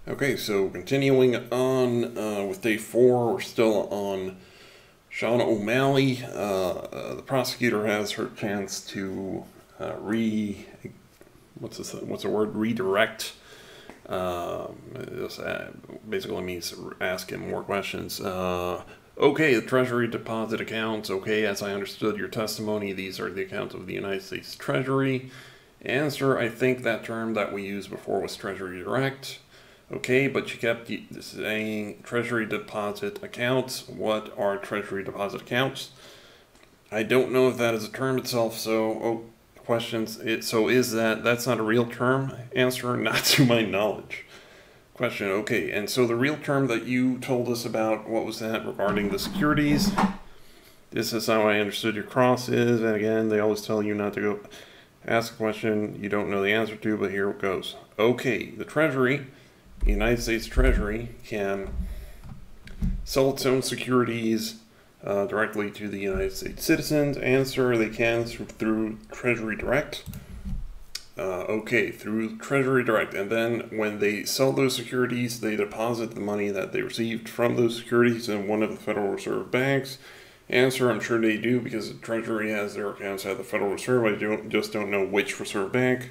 Okay, so continuing on with day 4, we're still on Sean O'Malley. The prosecutor has her chance to what's the word? Redirect. This basically means ask him more questions. Okay, the Treasury deposit accounts. Okay, as I understood your testimony, these are the accounts of the United States Treasury. Answer, I think that term that we used before was Treasury Direct. Okay, but you kept saying Treasury deposit accounts. What are Treasury deposit accounts? I don't know if that is a term itself, so questions. So is that's not a real term? Answer, not to my knowledge. Question, okay, and so the real term that you told us about, what was that regarding the securities? This is how I understood your cross is, and again, they always tell you not to go ask a question you don't know the answer to, but here it goes. Okay, the Treasury, the United States Treasury, can sell its own securities directly to the United States citizens. Answer, they can through Treasury Direct. Okay, through Treasury Direct. And then when they sell those securities, they deposit the money that they received from those securities in one of the Federal Reserve banks. Answer, I'm sure they do because the Treasury has their accounts at the Federal Reserve. I just don't know which Reserve Bank.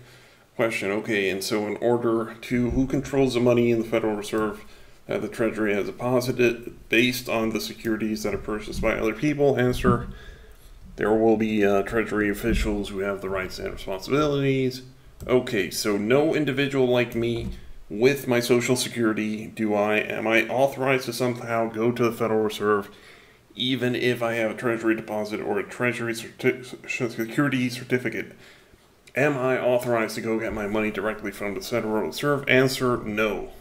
Question, okay, and so in order to, who controls the money in the Federal Reserve that the Treasury has deposited based on the securities that are purchased by other people? Answer, there will be Treasury officials who have the rights and responsibilities. Okay, so no individual like me with my Social Security am I authorized to somehow go to the Federal Reserve even if I have a Treasury deposit or a Treasury security certificate? Am I authorized to go get my money directly from the Federal Reserve? Answer, no.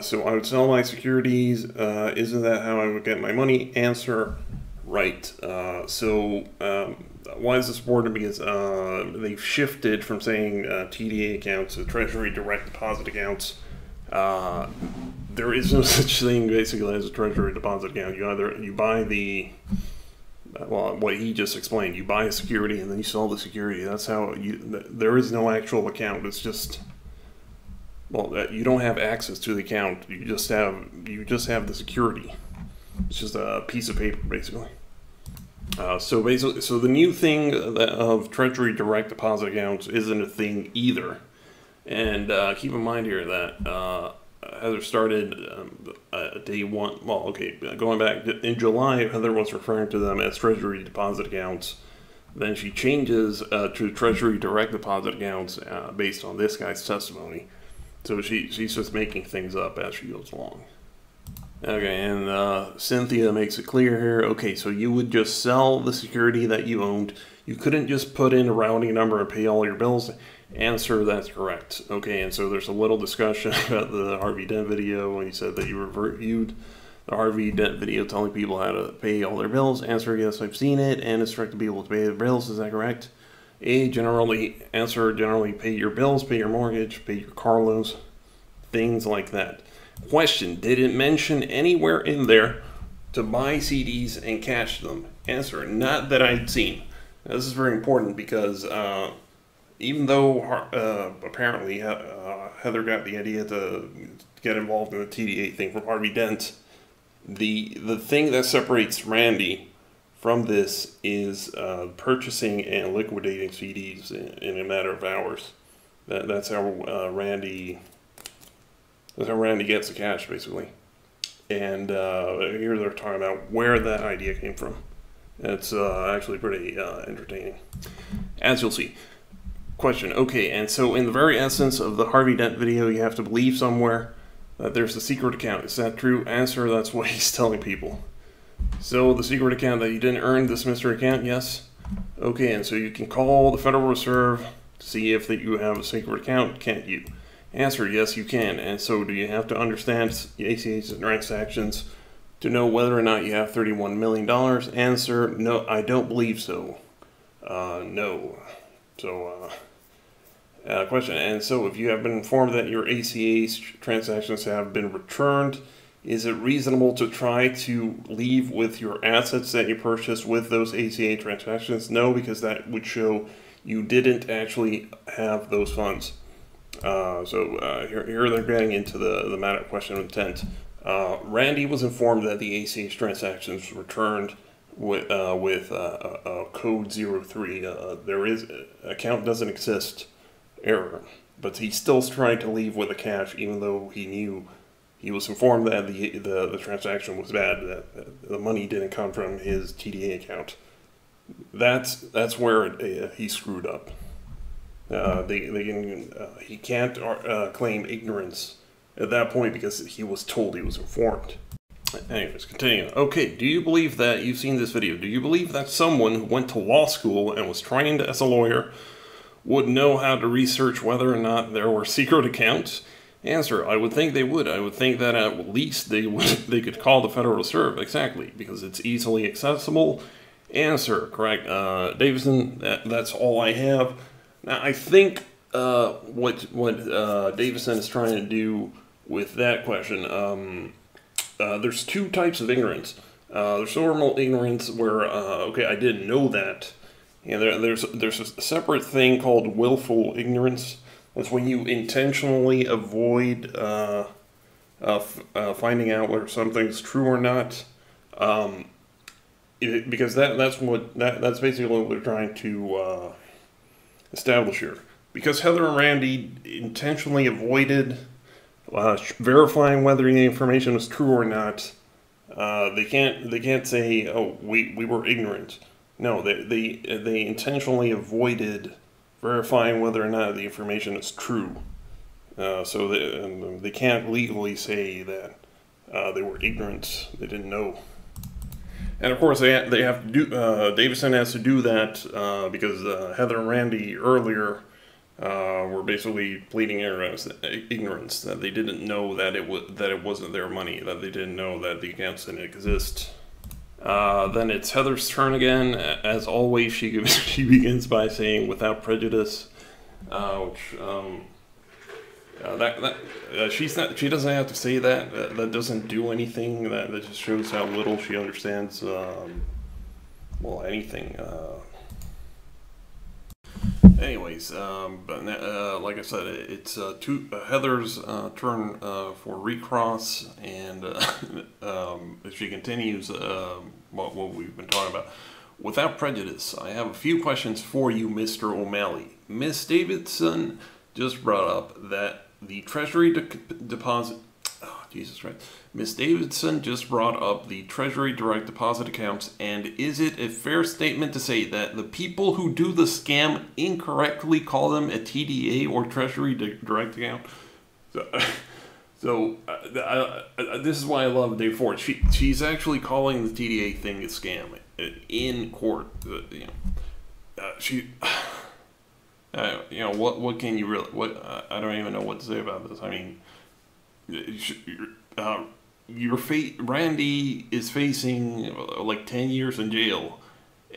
So I would sell my securities. Isn't that how I would get my money? Answer, right. Why is this important? Because they've shifted from saying TDA accounts to Treasury direct deposit accounts. There is no such thing basically as a Treasury deposit account. You buy the what he just explained. You buy a security and then you sell the security. That's how there is no actual account. It's just, you don't have access to the account. You just have the security. It's just a piece of paper, basically. So the new thing of Treasury direct deposit accounts isn't a thing either. And keep in mind here that Heather started day 1. Well, okay, going back in July, Heather was referring to them as Treasury deposit accounts. Then she changes to Treasury direct deposit accounts based on this guy's testimony. So she's just making things up as she goes along. Okay, and Cynthia makes it clear here. Okay, so you would just sell the security that you owned. You couldn't just put in a rounding number and pay all your bills. Answer, that's correct. Okay, and so there's a little discussion about the Harvey Dent video when he said that you reviewed the Harvey Dent video telling people how to pay all their bills. Answer, yes, I've seen it and instructed people to pay their bills. Is that correct? Answer, generally pay your bills, pay your mortgage, pay your car loans, things like that. Question, did it mention anywhere in there to buy CDs and cash them? Answer, not that I'd seen. Now, this is very important because even though apparently Heather got the idea to get involved in the TDA thing from Harvey Dent, the thing that separates Randy from this is purchasing and liquidating CDs in a matter of hours. That's how Randy gets the cash, basically. And here they're talking about where that idea came from. It's actually pretty entertaining, as you'll see. Question, okay, and so in the very essence of the Harvey Dent video, you have to believe somewhere that there's a secret account. Is that true? Answer, that's what he's telling people. So the secret account that you didn't earn, this mystery account, yes? Okay, and so you can call the Federal Reserve to see if that you have a secret account, can't you? Answer, yes, you can. And so do you have to understand the ACH transactions to know whether or not you have $31 million? Answer, no, I don't believe so. No. So, question, and so if you have been informed that your ACH transactions have been returned, is it reasonable to try to leave with your assets that you purchased with those ACH transactions? No, because that would show you didn't actually have those funds. Here they're getting into the matter question of intent. Randy was informed that the ACH transactions returned with code 03. There is account doesn't exist error, but he's still trying to leave with the cash, even though he knew he was informed that the transaction was bad, that the money didn't come from his TDA account. That's where he screwed up. He can't claim ignorance at that point because he was told he was informed. Anyways, continuing. Okay, do you believe that, you've seen this video, do you believe that someone who went to law school and was trained as a lawyer would know how to research whether or not there were secret accounts? Answer, I would think they would. I would think that at least they could call the Federal Reserve, exactly, because it's easily accessible. Answer, correct. Davison, that's all I have. Now, I think what Davison is trying to do with that question, there's two types of ignorance. There's normal ignorance where, okay, I didn't know that. And there's a separate thing called willful ignorance. That's when you intentionally avoid finding out whether something's true or not. Because that's basically what we're trying to establish here. Because Heather and Randy intentionally avoided verifying whether the information was true or not, they can't say, oh, we were ignorant. No, they intentionally avoided verifying whether or not the information is true. So they can't legally say that they were ignorant, they didn't know. And of course, they have to do. Davison has to do that because Heather and Randy earlier were basically pleading ignorance, that they didn't know that it wasn't their money, that they didn't know that the accounts didn't exist. Then it's Heather's turn again. As always, she begins by saying "without prejudice," which she doesn't have to say that. That doesn't do anything. That just shows how little she understands. Well, anything. Anyways, but like I said, it's Heather's turn for recross, and she continues what we've been talking about. Without prejudice, I have a few questions for you, Mr. O'Malley. Miss Davidson just brought up that the Treasury deposit... Oh, Jesus Christ. Miss Davidson just brought up the Treasury direct deposit accounts, and is it a fair statement to say that the people who do the scam incorrectly call them a TDA or Treasury direct account? So this is why I love Dave Ford. She's actually calling the TDA thing a scam in court. What can you really? I don't even know what to say about this. I mean, Randy is facing like 10 years in jail,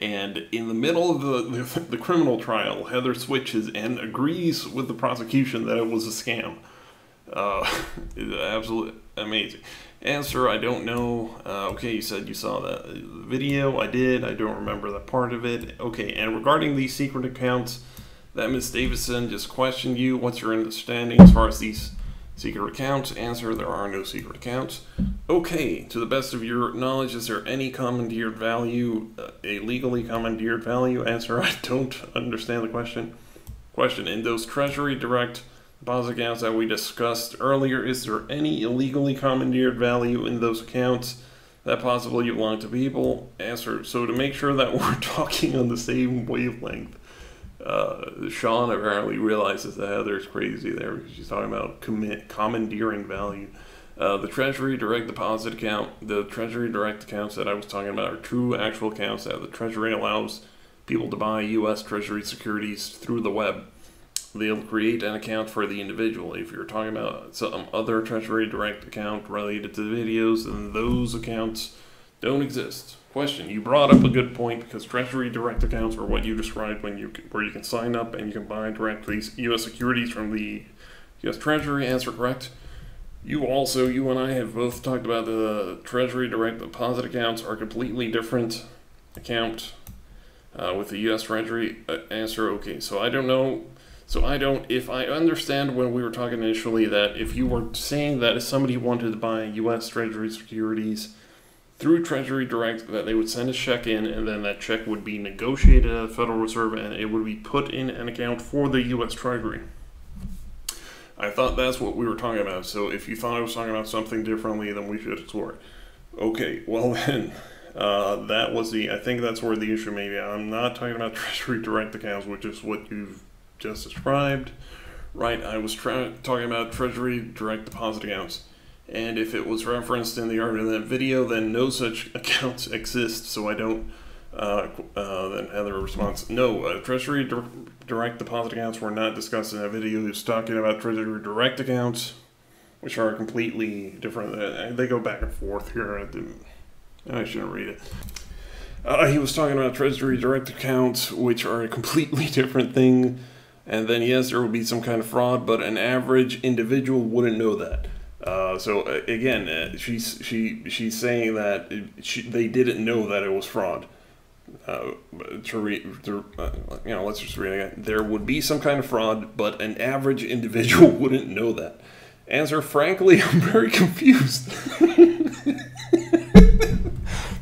and in the middle of the criminal trial, Heather switches and agrees with the prosecution that it was a scam. It's absolutely amazing. Answer, I don't know. Okay, you said you saw that video. I did. I don't remember that part of it. Okay, and regarding these secret accounts that Miss Davison just questioned you, what's your understanding as far as these secret accounts? Answer, there are no secret accounts. Okay, to the best of your knowledge, is there any commandeered value, a legally commandeered value? Answer, I don't understand the question. Question, in those Treasury direct deposit accounts that we discussed earlier, is there any illegally commandeered value in those accounts that possibly belong to people? Answer, so to make sure that we're talking on the same wavelength, Sean apparently realizes that Heather's crazy there because she's talking about commandeering value. The Treasury direct deposit account, the Treasury direct accounts that I was talking about are true actual accounts that the Treasury allows people to buy U.S. Treasury securities through the web. They'll create an account for the individual. If you're talking about some other Treasury direct account related to the videos, then those accounts don't exist. Question, you brought up a good point because Treasury direct accounts are what you described where you can sign up and you can buy directly U.S. securities from the U.S. Treasury. Answer correct. You and I have both talked about the Treasury direct deposit accounts are completely different account with the U.S. Treasury. Answer, okay, so I don't know. So if I understand when we were talking initially that if you were saying that if somebody wanted to buy U.S. Treasury securities through Treasury Direct, that they would send a check in, and then that check would be negotiated at the Federal Reserve, and it would be put in an account for the U.S. Treasury. I thought that's what we were talking about, so if you thought I was talking about something differently, then we should explore it. Okay, well then, I think that's where the issue may be. I'm not talking about Treasury Direct accounts, which is what you've just described. Right, I was talking about Treasury Direct Deposit accounts. And if it was referenced in the art of that video, then no such accounts exist, so I don't, then Heather responds, no, Treasury Direct Deposit accounts were not discussed in that video. He was talking about Treasury Direct accounts, which are completely different. They go back and forth here. I shouldn't read it. He was talking about Treasury Direct accounts, which are a completely different thing. And then, yes, there will be some kind of fraud, but an average individual wouldn't know that. Again, she's saying that they didn't know that it was fraud. Let's just read it again. There would be some kind of fraud, but an average individual wouldn't know that. Answer, frankly, I'm very confused.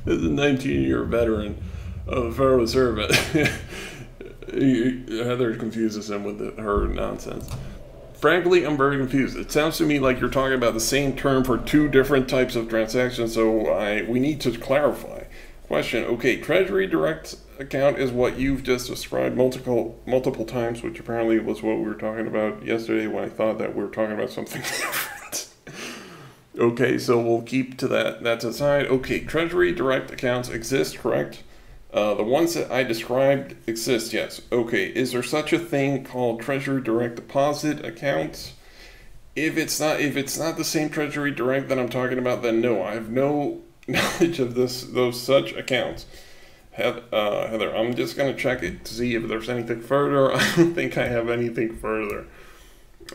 This is a 19-year veteran of the Federal Reserve. Heather confuses him with her nonsense. Frankly, I'm very confused. It sounds to me like you're talking about the same term for two different types of transactions, so we need to clarify. Question, okay, Treasury Direct account is what you've just described multiple times, which apparently was what we were talking about yesterday when I thought that we were talking about something different. Okay, so we'll keep to that aside. Okay, Treasury Direct accounts exist, correct? The ones that I described exist, yes. Okay, is there such a thing called Treasury Direct Deposit accounts? If it's not the same Treasury Direct that I'm talking about, then no, I have no knowledge of those such accounts. Heather, I'm just going to check it to see if there's anything further. I don't think I have anything further.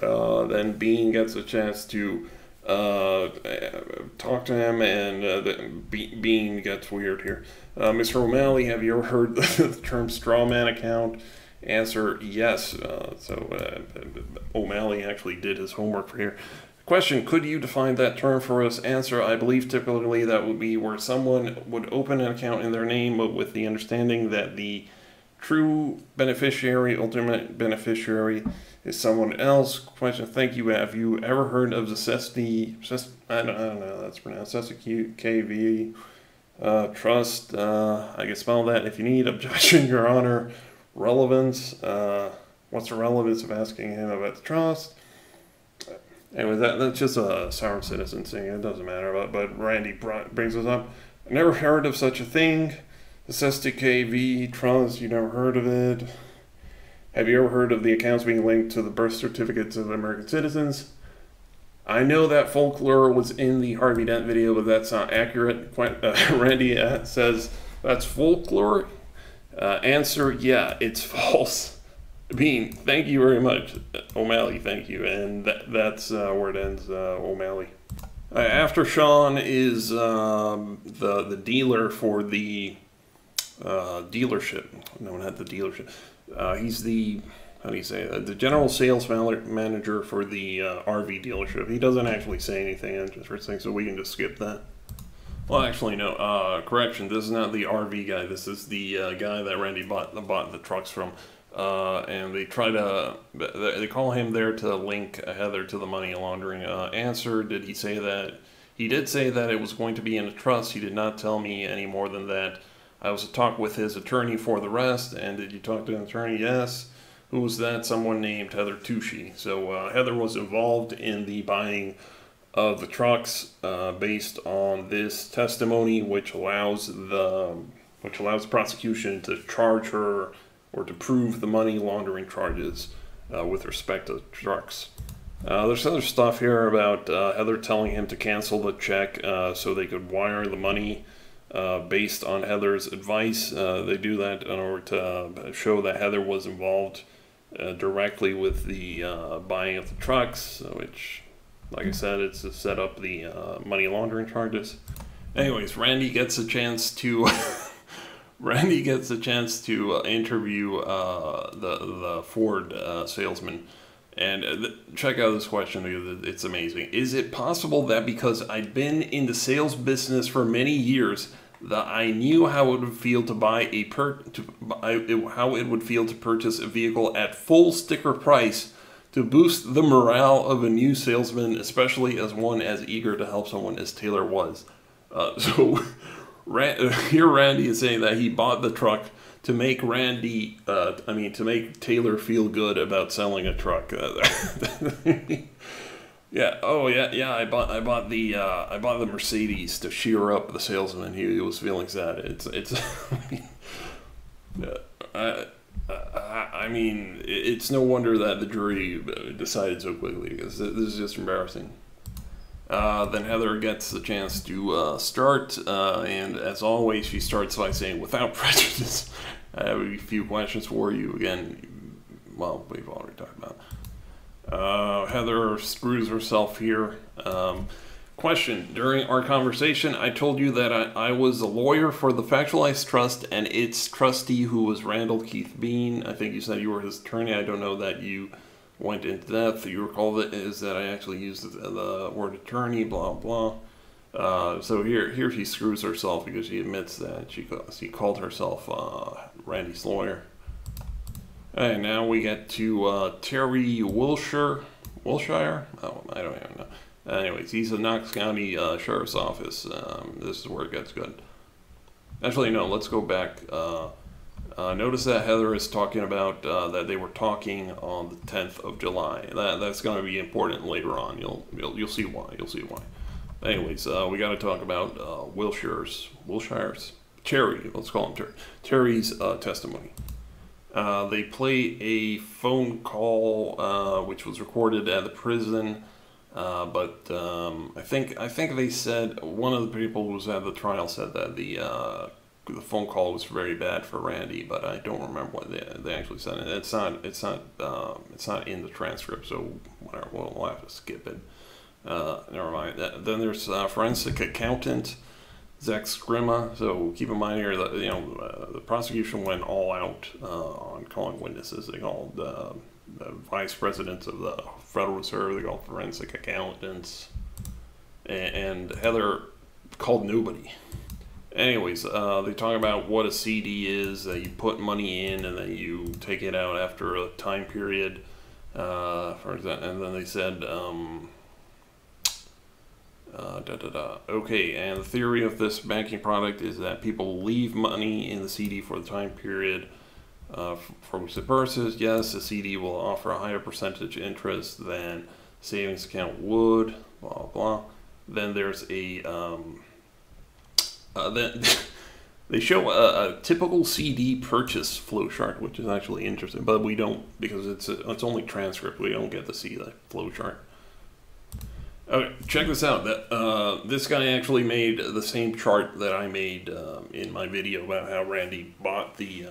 Then Bean gets a chance to talk to him, and Bean gets weird here. Mr. O'Malley, have you ever heard the term straw man account? Answer, yes. O'Malley actually did his homework for here. Question, could you define that term for us? Answer, I believe typically that would be where someone would open an account in their name, but with the understanding that the true beneficiary, ultimate beneficiary, is someone else. Question, thank you. Have you ever heard of the I don't know how that's pronounced, KV trust? I can spell that if you need. Objection, Your Honor. Relevance. What's the relevance of asking him about the trust? Anyway, that's just a sour citizen saying it doesn't matter. But Randy brings us up. I never heard of such a thing. The KV trust, you never heard of it. Have you ever heard of the accounts being linked to the birth certificates of American citizens? I know that folklore was in the Harvey Dent video, but that's not accurate. Randy says that's folklore. Answer, yeah, it's false. Bean, thank you very much. O'Malley, thank you. And that's where it ends, O'Malley. After Sean is the dealer for the dealership. No, not the dealership. He's the, how do you say that? The general sales manager for the RV dealership. He doesn't actually say anything interesting, so we can just skip that. Well, actually, no. Correction. This is not the RV guy. This is the guy that Randy bought the trucks from. And they they call him there to link Heather to the money laundering. Answer, did he say that? He did say that it was going to be in a trust. He did not tell me any more than that. I was to talk with his attorney for the rest. And did you talk to an attorney? Yes. Who was that? Someone named Heather Tushy. So Heather was involved in the buying of the trucks based on this testimony, which allows the prosecution to charge her or to prove the money laundering charges with respect to trucks. There's other stuff here about Heather telling him to cancel the check so they could wire the money based on Heather's advice. They do that in order to show that Heather was involved directly with the buying of the trucks, which, like I said, it's to set up the money laundering charges. Anyways, Randy gets a chance to Randy gets a chance to interview the Ford salesman. And check out this question because it's amazing. Is it possible that because I'd been in the sales business for many years, that I knew how it would feel to buy how it would feel to purchase a vehicle at full sticker price to boost the morale of a new salesman, especially as one as eager to help someone as Taylor was? Here Randy is saying that he bought the truck to make to make Taylor feel good about selling a truck. Yeah. Oh yeah. I bought the Mercedes to cheer up the salesman. He was feeling sad. It's. I mean, it's no wonder that the jury decided so quickly because this is just embarrassing. Then Heather gets the chance to start, and as always, she starts by saying, "Without prejudice." I have a few questions for you. Again, well, we've already talked about. Heather screws herself here. Question: during our conversation, I told you that I was a lawyer for the Factualized Trust and its trustee, who was Randall Keith Bean. I think you said you were his attorney. I don't know that you went into depth. You recall that is that I actually used the word attorney, blah blah. So here she screws herself because she admits that she called herself Randy's lawyer. And now we get to Terry Wilshire. Oh, I don't even know. Anyways, he's the Knox County Sheriff's Office. This is where it gets good. Actually, no, let's go back. Notice that Heather is talking about that they were talking on the 10th of July. That's going to be important later on. You'll see why. You'll see why. Anyways, we got to talk about Wilshire's Terry. Let's call him Terry. Terry's testimony. They play a phone call which was recorded at the prison. But I think they said one of the people who was at the trial said that the phone call was very bad for Randy, but I don't remember what they actually said. It's not in the transcript, so whatever. We'll have to skip it. Never mind. Then there's forensic accountant Zach Scrima. So keep in mind here that the prosecution went all out on calling witnesses. They called the vice presidents of the Federal Reserve. They called forensic accountants, and Heather called nobody. Anyways, they talk about what a CD is, that you put money in and then you take it out after a time period. For example, and then they said, okay, and the theory of this banking product is that people leave money in the CD for the time period for which the purposes. Yes, the CD will offer a higher percentage interest than savings account would, blah, blah. Then there's a, then they show a typical CD purchase flowchart, which is actually interesting, but we don't, because it's only transcript, we don't get to see the flowchart. Okay, check this out. This guy actually made the same chart that I made in my video about how Randy bought the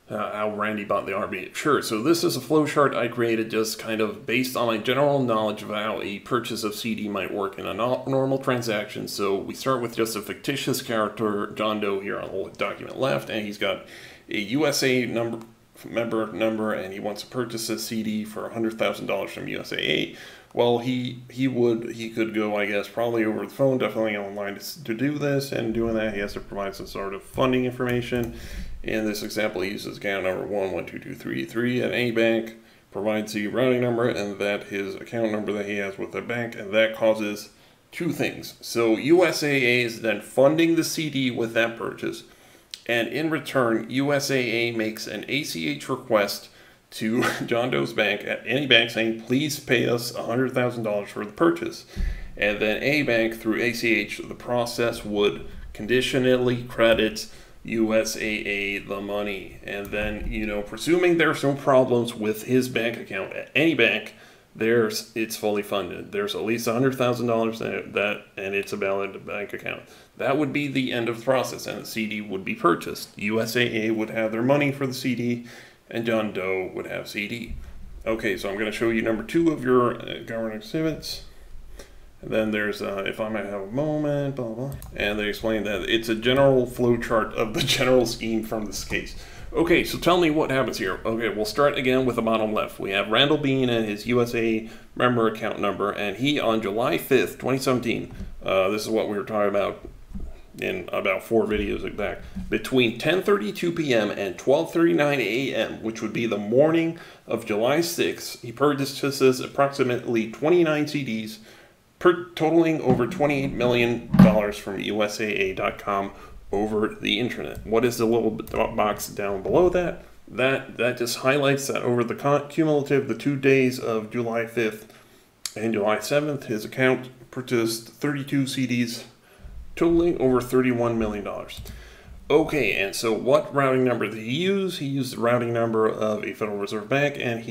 RV. Sure, so this is a flowchart I created just kind of based on my general knowledge of how a purchase of CD might work in a normal transaction. So we start with just a fictitious character, John Doe, here on the document left, and he's got a USA member number, and he wants to purchase a CD for $100,000 from USAA. Well, he could go, I guess, probably over the phone, definitely online to do this, and doing that he has to provide some sort of funding information. In this example, he uses account number 112223 at any bank, provides the routing number, and that his account number that he has with the bank, and that causes two things. So USAA is then funding the CD with that purchase, and in return, USAA makes an ACH request to John Doe's bank, at any bank, saying, please pay us $100,000 for the purchase. And then a bank, through ACH, the process would conditionally credit USAA the money. And then, presuming there's no problems with his bank account at any bank, it's fully funded. There's at least $100,000 and it's a valid bank account. That would be the end of the process, and the CD would be purchased. USAA would have their money for the CD, and John Doe would have CD. Okay, so I'm going to show you number 2 of your government exhibits. And then there's, if I might have a moment, blah, blah. And they explain that it's a general flow chart of the general scheme from this case. Okay, so tell me what happens here. Okay, we'll start again with the bottom left. We have Randall Bean and his USA member account number, and he, on July 5th, 2017, this is what we were talking about in about 4 videos back, between 10:32 p.m. and 12:39 a.m., which would be the morning of July 6th, he purchases approximately 29 CDs, totaling over $28 million from USAA.com over the internet. What is the little box down below that? That just highlights that over the cumulative, the 2 days of July 5th and July 7th, his account purchased 32 CDs, totaling over $31 million. Okay, and so what routing number did he use? He used the routing number of a Federal Reserve Bank, and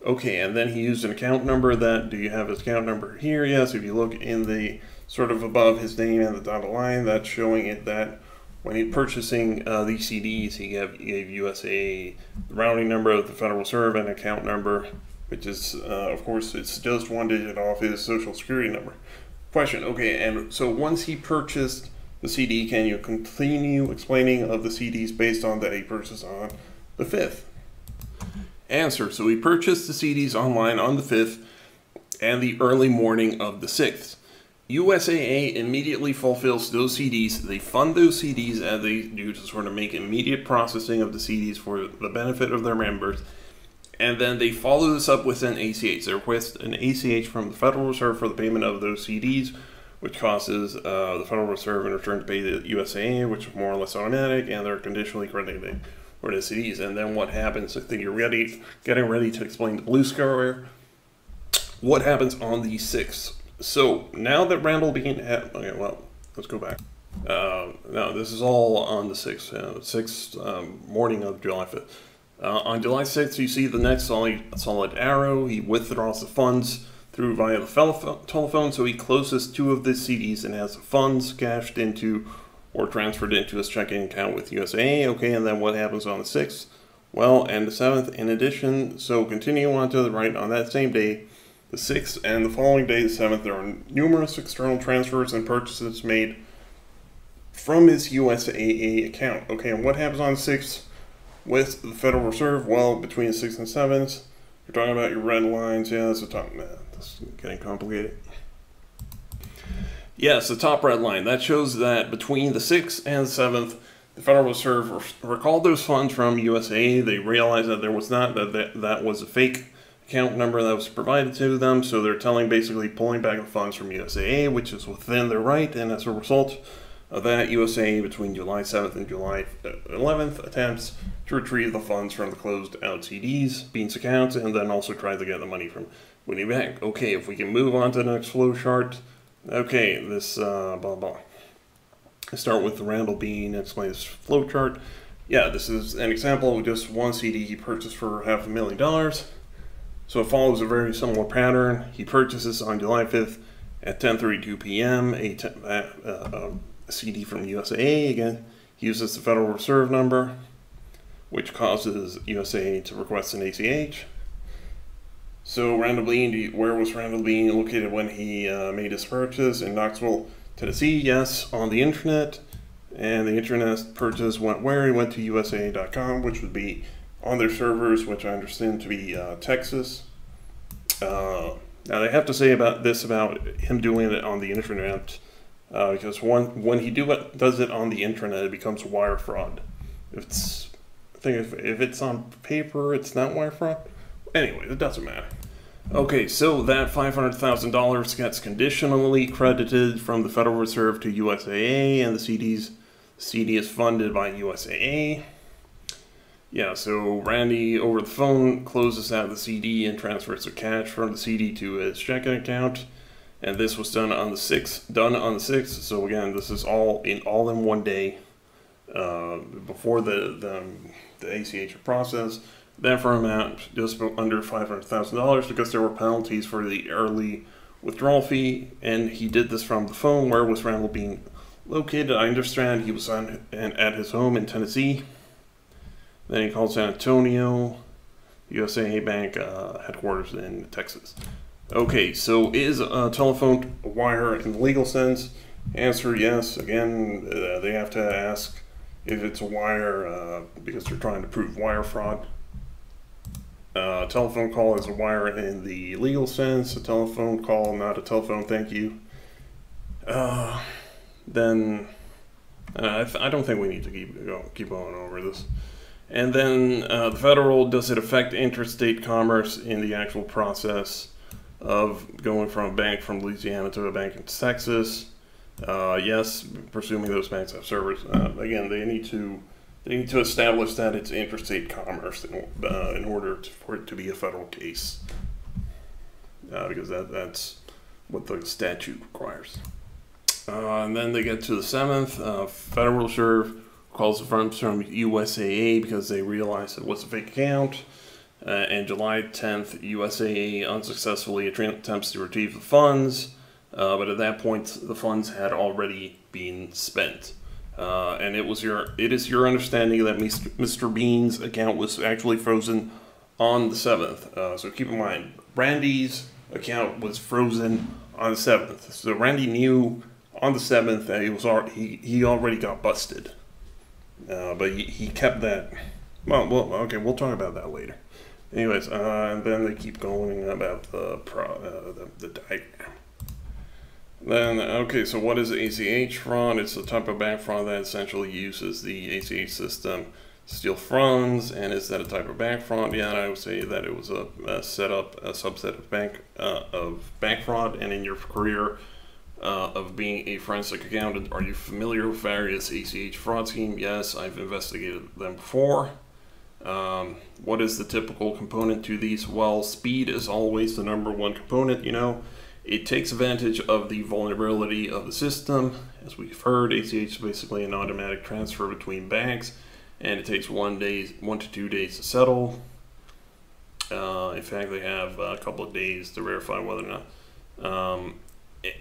and then he used an account number do you have his account number here? Yes, if you look in the sort of above his name and the dotted line, that's showing it that when he's purchasing these CDs, he gave USA the routing number of the Federal Reserve and account number, which is, of course, it's just 1 digit off his Social Security number. Question, okay, and so once he purchased the CD, can you continue explaining of the CDs based on that he purchased on the 5th? Answer, so he purchased the CDs online on the 5th and the early morning of the 6th. USAA immediately fulfills those CDs. They fund those CDs as they do to sort of make immediate processing of the CDs for the benefit of their members. And then they follow this up with an ACH. They request an ACH from the Federal Reserve for the payment of those CDs, which causes the Federal Reserve in return to pay the USAA, which is more or less automatic, and they're conditionally credited for the CDs. And then what happens, I think you're getting ready to explain the blue square. What happens on the 6th? So now that Randall Bean okay, well, let's go back. No, this is all on the 6th, morning of July 5th. On July 6th, you see the next solid arrow. He withdraws the funds via the telephone, so he closes 2 of the CDs and has the funds cashed into or transferred into his checking account with USAA. Okay, and then what happens on the 6th? Well, and the 7th, in addition, so continue on to the right, on that same day, the 6th and the following day, the 7th, there are numerous external transfers and purchases made from his USAA account. Okay, and what happens on the 6th with the Federal Reserve? Well, between the 6th and 7th, you're talking about your red lines. Yeah, that's the top. That's getting complicated. Yes, the top red line. That shows that between the 6th and the 7th, the Federal Reserve recalled those funds from USAA. They realized that there was not, that was a fake account number that was provided to them, so they're basically pulling back the funds from USAA, which is within their right, and as a result of that, USAA between July 7th and July 11th attempts to retrieve the funds from the closed out CDs, Bean's accounts, and then also try to get the money from Winnie back. Okay, if we can move on to the next flow chart. Okay, this blah blah. Let's start with the Randall Bean, explain this flow chart. Yeah, this is an example of just one CD he purchased for $500,000. So it follows a very similar pattern. He purchases on July 5th at 10:32 p.m. a CD from USAA. Again, he uses the Federal Reserve number, which causes USAA to request an ACH. So Randall Bean, where was Randall Bean located when he made his purchase? In Knoxville, Tennessee. Yes, on the internet. And the internet purchase went where? He went to USAA.com, which would be on their servers, which I understand to be Texas. Now they have to say about him doing it on the internet, because when he does it on the internet, it becomes wire fraud. If it's on paper, it's not wire fraud. Anyway, it doesn't matter. Okay, so that $500,000 gets conditionally credited from the Federal Reserve to USAA, and the CD is funded by USAA. Yeah, so Randy over the phone closes out the CD and transfers the cash from the CD to his checking account, and this was done on the 6th. So again, this is all in one day before the ACH process. Then for an amount just under $500,000 because there were penalties for the early withdrawal fee, and he did this from the phone. Where was Randall Bean located? I understand he was at his home in Tennessee. Then he called San Antonio, USAA Bank headquarters in Texas. Okay, so is a telephone wire in the legal sense? Answer, yes. Again, they have to ask if it's a wire because they're trying to prove wire fraud. Telephone call is a wire in the legal sense. A telephone call, not a telephone, thank you. Then I don't think we need to keep going over this. And then the federal, does it affect interstate commerce in the actual process of going from a bank from Louisiana to a bank in Texas? Yes, presuming those banks have servers. Again, they need to establish that it's interstate commerce in order for it to be a federal case, because that's what the statute requires. And then they get to the 7th. Federal Reserve calls the funds from USAA because they realized it was a fake account. And July 10th, USAA unsuccessfully attempts to retrieve the funds, but at that point, the funds had already been spent. And it is your understanding that Mr. Bean's account was actually frozen on the 7th. So keep in mind, Randy's account was frozen on the 7th. So Randy knew on the 7th that he already got busted. But he kept that. Well, okay, we'll talk about that later. Anyways, and then they keep going about the diagram. Then, okay, so what is ACH fraud? It's a type of bank fraud that essentially uses the ACH system to steal funds. And is that a type of bank fraud? Yeah, I would say that it was a subset of bank fraud. And in your career of being a forensic accountant, are you familiar with various ACH fraud schemes? Yes, I've investigated them before. What is the typical component to these? Well, speed is always the #1 component, you know. It takes advantage of the vulnerability of the system. As we've heard, ACH is basically an automatic transfer between banks, and it takes 1 to 2 days to settle. In fact, they have a couple of days to verify whether or not.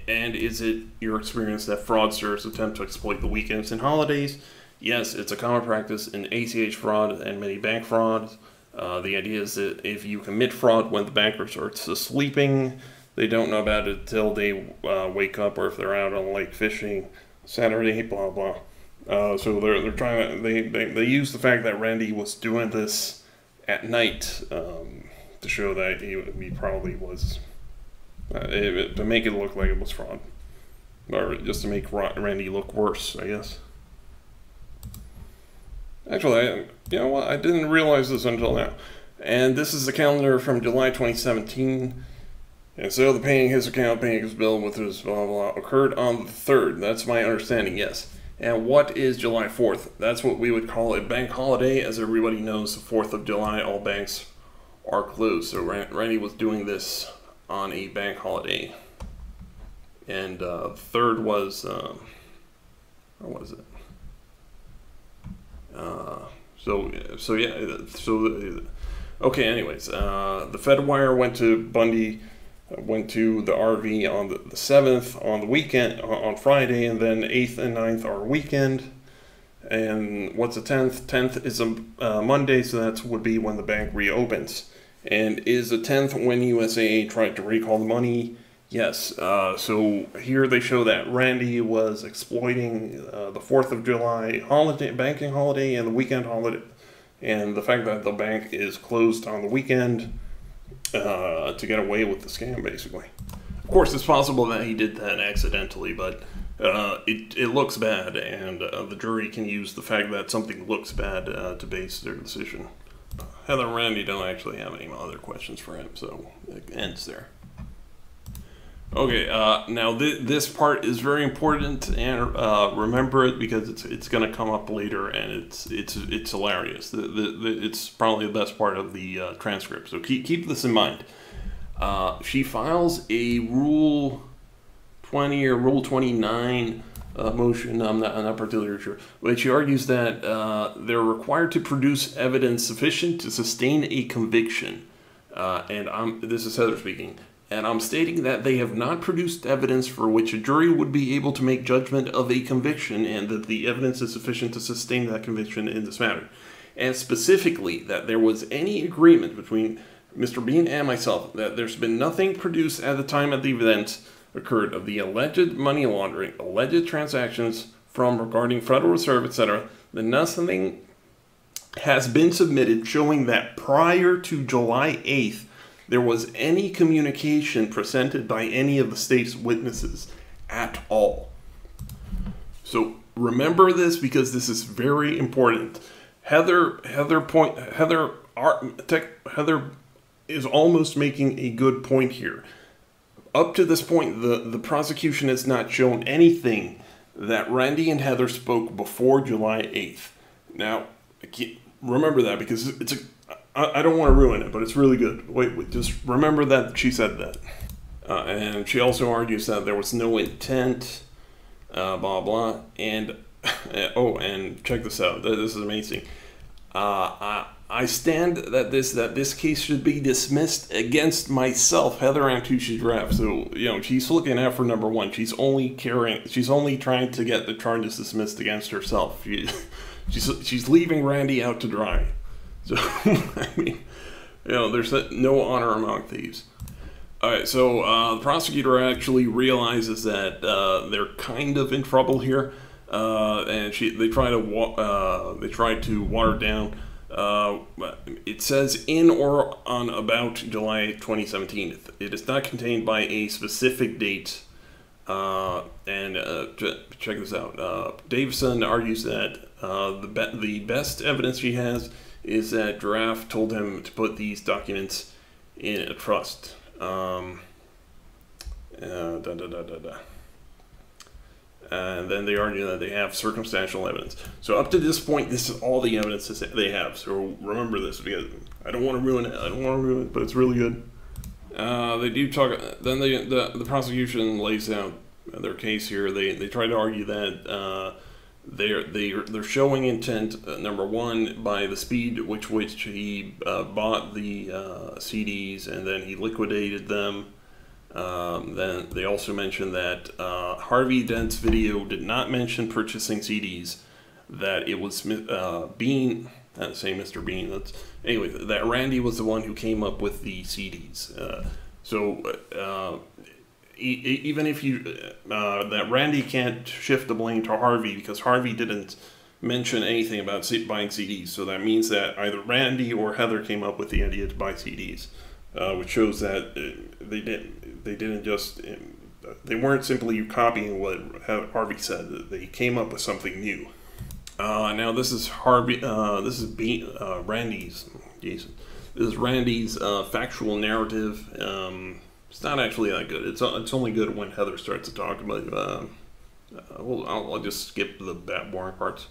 And is it your experience that fraudsters attempt to exploit the weekends and holidays? Yes, it's a common practice in ACH fraud and many bank frauds. The idea is that if you commit fraud when the bankers are sleeping, they don't know about it until they wake up, or if they're out on lake fishing Saturday, blah blah. So they're trying to they use the fact that Randy was doing this at night to show that he probably was to make it look like it was fraud, or just to make Randy look worse, I guess. Actually, you know what? I didn't realize this until now. And this is the calendar from July 2017. And so the paying his bill with his blah blah occurred on the 3rd. That's my understanding, yes. And what is July 4th? That's what we would call a bank holiday. As everybody knows, the 4th of July, all banks are closed. So Randy was doing this on a bank holiday. And 3rd was, what was it? Okay, anyways, the Fedwire went to Bundy, went to the RV on the 7th, on the weekend, on Friday, and then 8th and 9th are weekend. And what's the 10th? 10th is a Monday, so that would be when the bank reopens. And is the 10th when USAA tried to recall the money? Yes. So here they show that Randy was exploiting the 4th of July banking holiday and the weekend holiday, and the fact that the bank is closed on the weekend to get away with the scam, basically. Of course, it's possible that he did that accidentally, but it looks bad, and the jury can use the fact that something looks bad to base their decision. Heather and Randy don't actually have any other questions for him, so it ends there. Okay, now this part is very important, and remember it because it's going to come up later, and it's hilarious. It's probably the best part of the transcript, so keep this in mind. She files a Rule 20 or Rule 29 motion. I'm not particularly sure, but she argues that they're required to produce evidence sufficient to sustain a conviction. This is Heather speaking. And I'm stating that they have not produced evidence for which a jury would be able to make judgment of a conviction, and that the evidence is sufficient to sustain that conviction in this matter. And specifically, that there was any agreement between Mr. Bean and myself that there's been nothing produced at the time of the event occurred of the alleged money laundering, alleged transactions from regarding Federal Reserve, etc., that nothing has been submitted showing that prior to July 8th, there was any communication presented by any of the state's witnesses at all. So remember this because this is very important. Heather is almost making a good point here. Up to this point, the prosecution has not shown anything that Randy and Heather spoke before July 8th. Now, remember that because I don't want to ruin it, but it's really good. Wait, just remember that she said that. And she also argues that there was no intent, blah, blah. And, oh, and check this out. This is amazing. I stand that this case should be dismissed against myself, Heather Antucci Draft. So, you know, she's looking out for number one. She's only trying to get the charges dismissed against herself. She's leaving Randy out to dry. So, I mean, you know, there's no honor among thieves. Alright, so the prosecutor actually realizes that they're kind of in trouble here, and they try to water down. It says in or on about July 2017. It is not contained by a specific date. And check this out. Davison argues that the best evidence she has is that Giraffe told him to put these documents in a trust. And then they argue that they have circumstantial evidence. So up to this point, this is all the evidence they have. So remember this, because I don't want to ruin it. But it's really good. They do talk. Then the prosecution lays out their case here. They try to argue that they're showing intent, number one, by the speed which he bought the CDs and then he liquidated them. Then they also mentioned that Harvey Dent's video did not mention purchasing CDs, that it was Bean, say Mr. Bean, anyway, that Randy was the one who came up with the CDs. Even if that Randy can't shift the blame to Harvey because Harvey didn't mention anything about buying CDs, so that means that either Randy or Heather came up with the idea to buy CDs, which shows that they weren't simply copying what Harvey said. They came up with something new. Now this is Randy's. Jason. This is Randy's factual narrative. It's not actually that good. It's only good when Heather starts to talk about. I'll just skip the bad boring parts.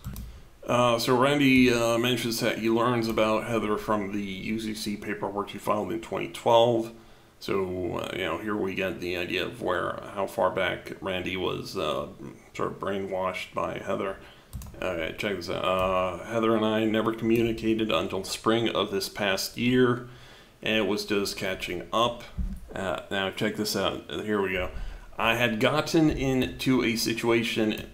So Randy mentions that he learns about Heather from the UCC paperwork she filed in 2012. So here we get the idea of how far back Randy was sort of brainwashed by Heather. Okay, check this out. Heather and I never communicated until spring of this past year, and it was just catching up. Now check this out. Here we go. I had gotten into a situation.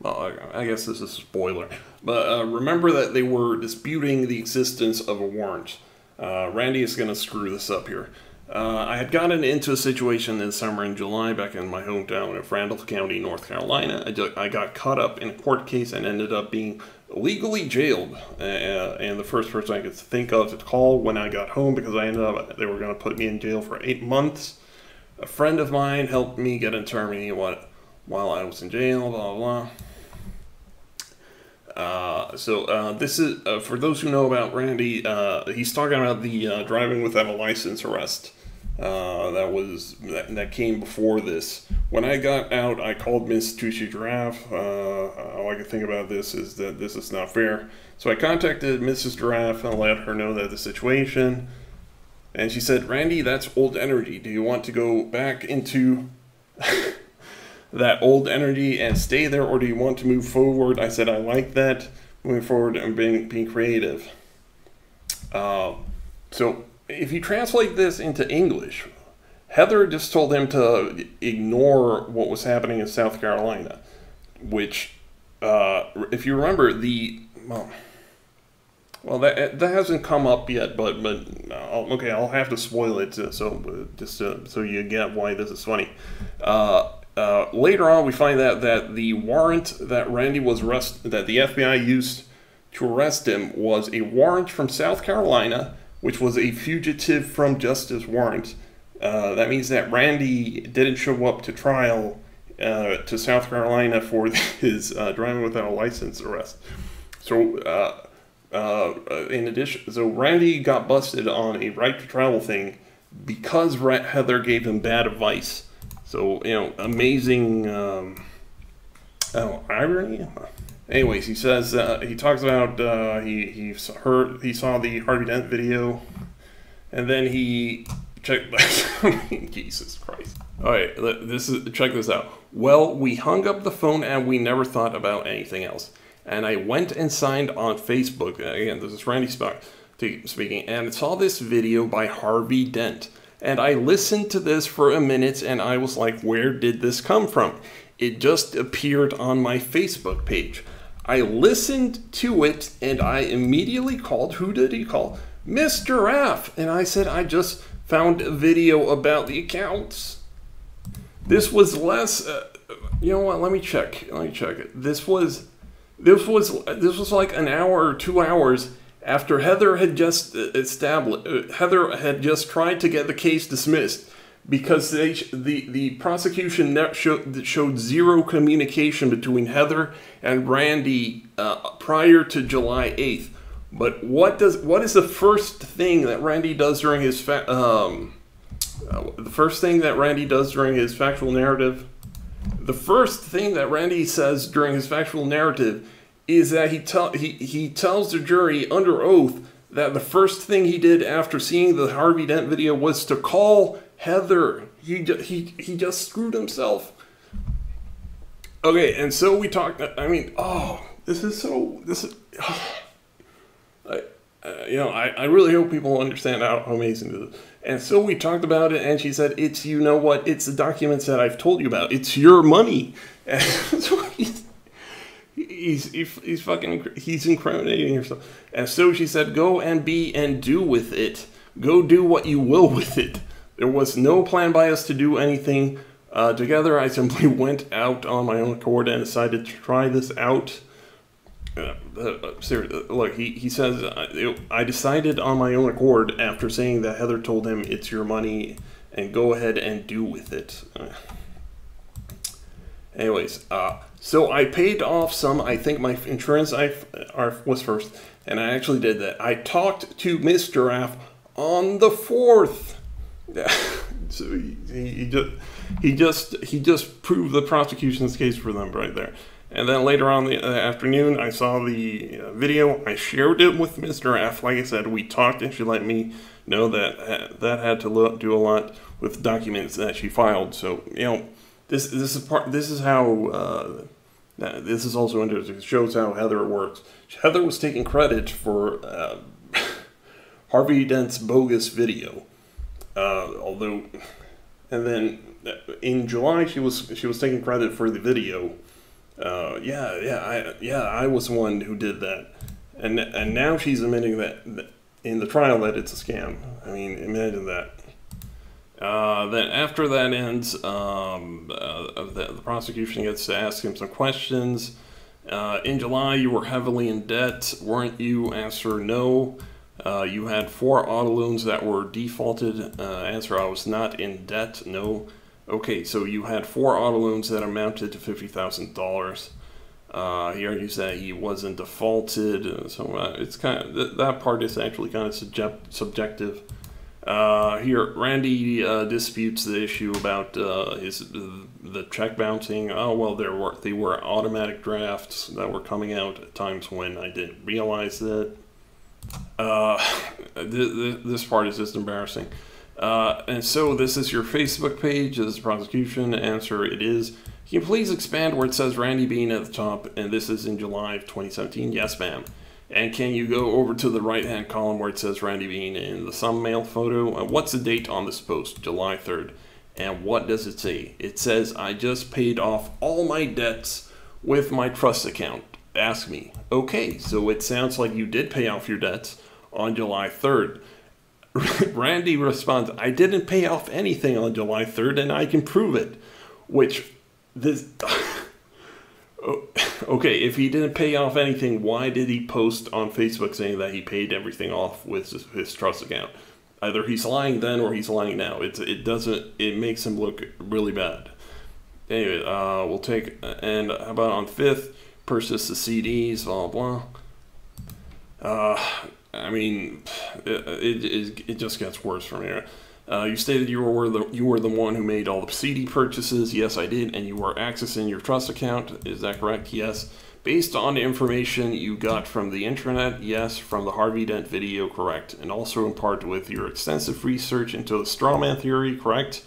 Well, I guess this is a spoiler, but remember that they were disputing the existence of a warrant. Randy is going to screw this up here. I had gotten into a situation this summer in July back in my hometown of Randolph County, North Carolina. I got caught up in a court case and ended up being illegally jailed. And the first person I could think of to call when I got home, because they were going to put me in jail for 8 months. A friend of mine helped me get in Germany while I was in jail, blah, blah, blah. This is, for those who know about Randy, he's talking about the driving without a license arrest that came before this. When I got out, I called Miss Tushy Giraffe. All I can think about this is that this is not fair. So I contacted Mrs. Giraffe and let her know that the situation. And she said, Randy, that's old energy. Do you want to go back into that old energy and stay there, or do you want to move forward? I said, I like that, moving forward and being creative. So if you translate this into English, Heather just told him to ignore what was happening in South Carolina, which, if you remember, Well, that hasn't come up yet, but okay, I'll have to spoil it so you get why this is funny. Later on, we find out that the warrant that that the FBI used to arrest him was a warrant from South Carolina, which was a fugitive from justice warrant. That means that Randy didn't show up to trial to South Carolina for his driving without a license arrest. So. In addition, so Randy got busted on a right to travel thing because Heather gave him bad advice. So, amazing, irony. Anyways, he says, he talks about, he saw the Harvey Dent video, and then he checked, Jesus Christ. Alright, check this out. Well, we hung up the phone and we never thought about anything else. And I went and signed on Facebook. Again, this is Randy speaking, and saw this video by Harvey Dent. And I listened to this for a minute, and I was like, where did this come from? It just appeared on my Facebook page. I listened to it, and I immediately called, who did he call? Mr. F. And I said, I just found a video about the accounts. This was less, you know what, let me check it. This was like an hour or 2 hours after Heather had just tried to get the case dismissed because the prosecution showed zero communication between Heather and Randy prior to July 8th. But what is the first thing that Randy does during his factual narrative? The first thing that Randy says during his factual narrative is that he tells the jury under oath that the first thing he did after seeing the Harvey Dent video was to call Heather. He just screwed himself. Okay, and so we talked. I mean, I really hope people understand how amazing this is. And so we talked about it, and she said, it's the documents that I've told you about. It's your money. And so he's incriminating herself. And so she said, go and be and do with it. Go do what you will with it. There was no plan by us to do anything together. I simply went out on my own accord and decided to try this out. Seriously, look, he says, I decided on my own accord after saying that Heather told him it's your money and go ahead and do with it. Anyways, so I paid off some. I think my insurance was first, and I actually did that. I talked to Mr. F on the 4th. So he just proved the prosecution's case for them right there. And then later on the afternoon, I saw the video. I shared it with Mr. F. Like I said, we talked, and she let me know that that had to do a lot with documents that she filed. So this is how this is also interesting. It shows how Heather works. Heather was taking credit for Harvey Dent's bogus video, and then in July she was taking credit for the video. I was the one who did that, and now she's admitting that in the trial that it's a scam. I mean, imagine that. Then after that ends, the prosecution gets to ask him some questions. In July, you were heavily in debt, weren't you? Answer, no. You had 4 auto loans that were defaulted. Answer, I was not in debt, no. Okay, so you had 4 auto loans that amounted to $50,000. He argues that he wasn't defaulted, so it's kind of that part is actually kind of subjective. Here, Randy disputes the issue about the check bouncing. Oh well, they were automatic drafts that were coming out at times when I didn't realize that. This part is just embarrassing. And so this is your Facebook page. This is prosecution. Answer, it is. Can you please expand where it says Randy Bean at the top? And this is in July of 2017. Yes, ma'am. And can you go over to the right-hand column where it says Randy Bean in the thumbnail photo? What's the date on this post? July 3rd. And what does it say? It says, I just paid off all my debts with my trust account. ask me, okay, so it sounds like you did pay off your debts on July 3rd. Randy responds, I didn't pay off anything on July 3rd, and I can prove it. Which, this... Okay, if he didn't pay off anything, why did he post on Facebook saying that he paid everything off with his trust account? Either he's lying then or he's lying now. It makes him look really bad. Anyway, we'll take, and how about on 5th, purchase the CDs, blah, blah. I mean, it just gets worse from here. You stated you were the one who made all the CD purchases. Yes, I did. And you were accessing your trust account. Is that correct? Yes. Based on the information you got from the internet. Yes. From the Harvey Dent video. Correct. And also in part with your extensive research into the strawman theory. Correct.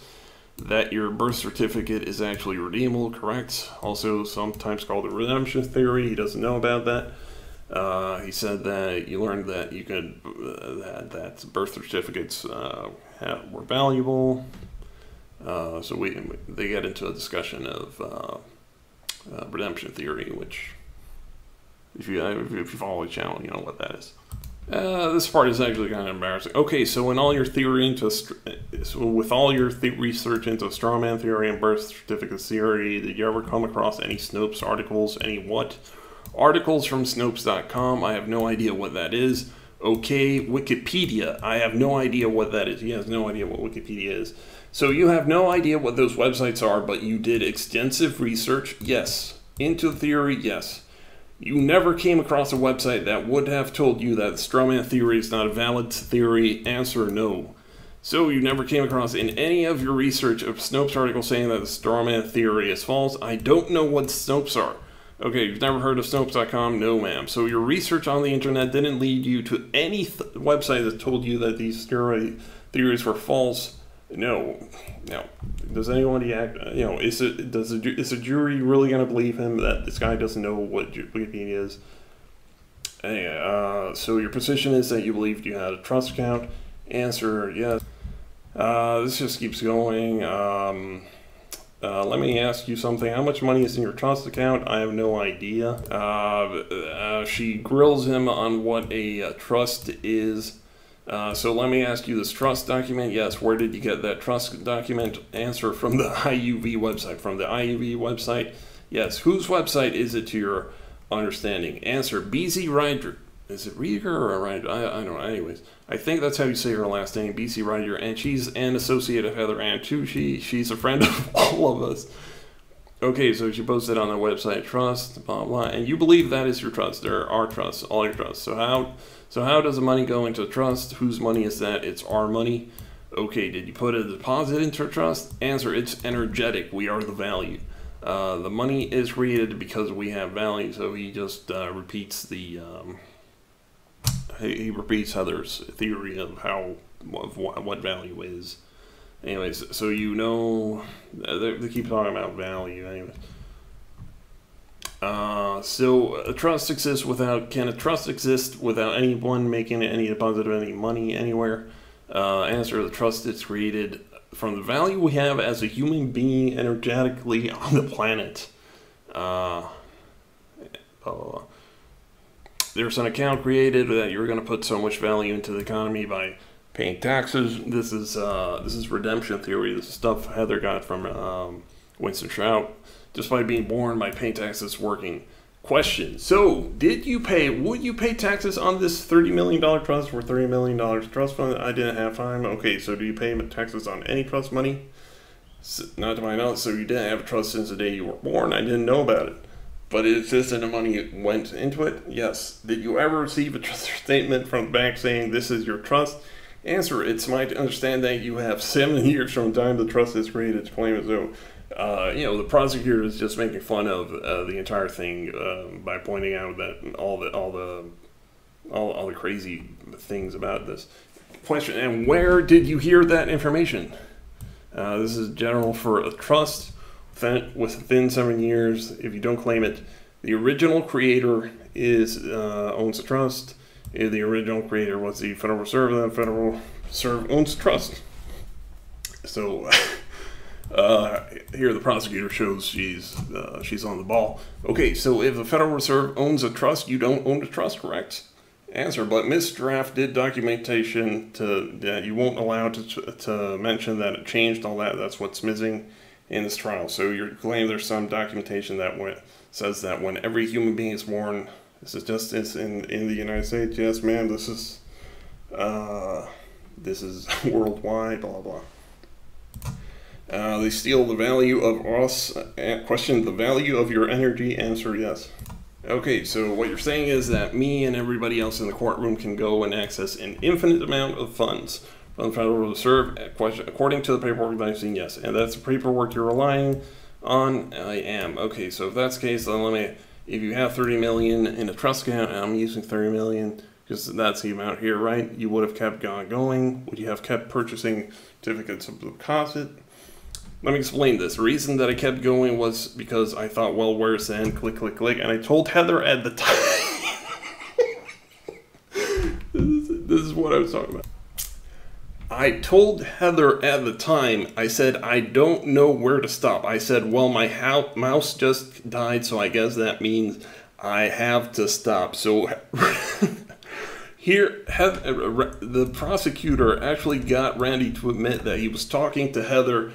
That your birth certificate is actually redeemable. Correct. Also sometimes called the redemption theory. He doesn't know about that. He said that you learned that you could that birth certificates were valuable. So they get into a discussion of redemption theory, which if you follow the channel, you know what that is. This part is actually kind of embarrassing. Okay, so in all your with all your research into strawman theory and birth certificate theory, did you ever come across any Snopes articles? Any what? Articles from Snopes.com. I have no idea what that is. Okay, Wikipedia. I have no idea what that is. He has no idea what Wikipedia is. So you have no idea what those websites are, but you did extensive research. Yes. Into theory. Yes. You never came across a website that would have told you that strawman theory is not a valid theory. Answer no. So you never came across in any of your research of Snopes article saying that the strawman theory is false. I don't know what Snopes are. Okay, you've never heard of Snopes.com? No, ma'am. So your research on the internet didn't lead you to any website that told you that these theories were false? No. No. Does anybody act, is a jury really going to believe him that this guy doesn't know what Wikipedia is? Anyway, so your position is that you believed you had a trust account. Answer, yes. This just keeps going. Let me ask you something. How much money is in your trust account? I have no idea. She grills him on what a trust is. So let me ask you this trust document. Yes, where did you get that trust document? Answer, from the IUV website. From the IUV website? Yes. Whose website is it to your understanding? Answer, BZ Ryder. Is it Rieger or Ryder? I don't know. Anyways, I think that's how you say her last name, BC Ryder, and she's an associate of Heather Ann too. She's a friend of all of us. Okay, so she posted on the website trust, blah blah, and you believe that is your trust. There are trusts, all your trusts. So how does the money go into trust? Whose money is that? It's our money. Okay, did you put a deposit into a trust? Answer, it's energetic. We are the value. The money is created because we have value. So he just repeats the. He repeats Heather's theory of what value is. Anyways, so they keep talking about value. Anyways, so a trust exists without. Can a trust exist without anyone making any deposit of any money anywhere? Answer: the trust is created from the value we have as a human being energetically on the planet. There's an account created that you're going to put so much value into the economy by paying taxes. This is redemption theory. This is stuff Heather got from Winston Trout. Just by being born, by paying taxes, working. Question: so would you pay taxes on this $30 million trust or $30 million trust fund? I didn't have time. Okay, so do you pay taxes on any trust money? Not to my knowledge. So you didn't have a trust since the day you were born. I didn't know about it. But it says that the money went into it? Yes. Did you ever receive a trust statement from the bank saying this is your trust? Answer, it's my understanding that you have 7 years from the time the trust is created to claim it. So, the prosecutor is just making fun of the entire thing by pointing out that all the crazy things about this. Question, and where did you hear that information? This is general for a trust. Within 7 years, if you don't claim it, the original creator owns the trust. If the original creator was the Federal Reserve, then the Federal Reserve owns the trust. So here the prosecutor shows she's on the ball. Okay, so if the Federal Reserve owns a trust, you don't own the trust, correct? Answer, but misdraft did documentation that you won't allow to mention that it changed all that. That's what's missing in this trial. So you're claiming there's some documentation that says that when every human being is born, this is justice in the United States. Yes, ma'am, this is worldwide, blah, blah. They steal the value of us. Question, the value of your energy. Answer, yes. Okay, so what you're saying is that me and everybody else in the courtroom can go and access an infinite amount of funds from the Federal Reserve. Question, according to the paperwork that I've seen, yes. And that's the paperwork you're relying on? I am. Okay, so if that's the case, then if you have 30 million in a trust account, and I'm using 30 million, because that's the amount here, right? You would have kept going. Would you have kept purchasing certificates of deposit? Let me explain this. The reason that I kept going was because I thought, well, where's the end? Click, click, click. And I told Heather at the time. this is what I was talking about. I told Heather at the time, I said, I don't know where to stop. I said, well, my mouse just died, so I guess that means I have to stop. So here, the prosecutor actually got Randy to admit that he was talking to Heather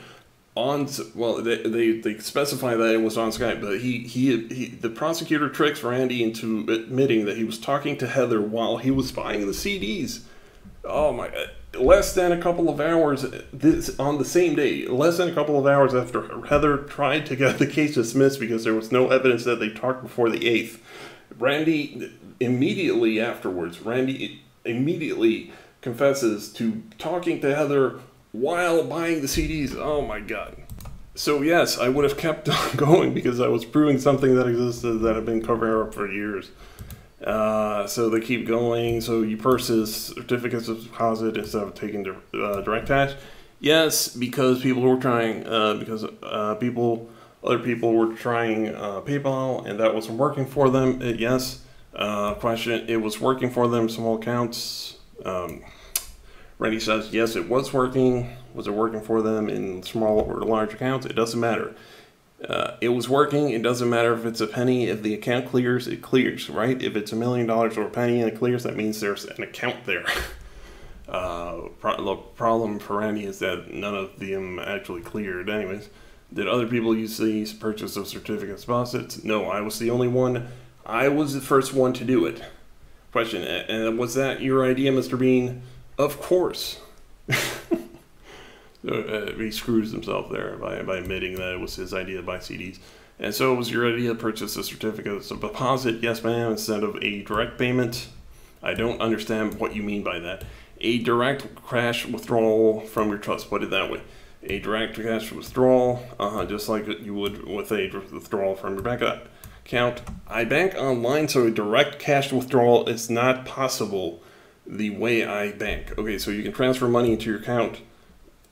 they specify that it was on Skype, but the prosecutor tricks Randy into admitting that he was talking to Heather while he was buying the CDs. Oh my God. Less than a couple of hours, on the same day, less than a couple of hours after Heather tried to get the case dismissed because there was no evidence that they talked before the 8th, Randy immediately confesses to talking to Heather while buying the CDs. Oh my God. So yes, I would have kept on going because I was proving something that existed that had been covered up for years. So they keep going. So you purchase certificates of deposit instead of taking direct cash. Yes, because people were trying, other people were trying PayPal and that wasn't working for them. Yes. Question, it was working for them, small accounts. Randy says, yes, it was working. Was it working for them in small or large accounts? It doesn't matter. It was working. It doesn't matter if it's a penny. If the account clears, it clears, right? If it's $1 million or a penny and it clears, that means there's an account there. The problem for Randy is that none of them actually cleared. Anyways, did other people use these purchase of certificates deposits? No, I was the only one. I was the first one to do it. Question, and was that your idea, Mr. Bean? Of course. He screws himself there by admitting that it was his idea to buy CDs. And so it was your idea to purchase a certificate of deposit? Yes, ma'am, instead of a direct payment? I don't understand what you mean by that. A direct cash withdrawal from your trust. Put it that way. A direct cash withdrawal, just like you would with a withdrawal from your bank account. I bank online, so a direct cash withdrawal is not possible the way I bank. Okay, so you can transfer money into your account,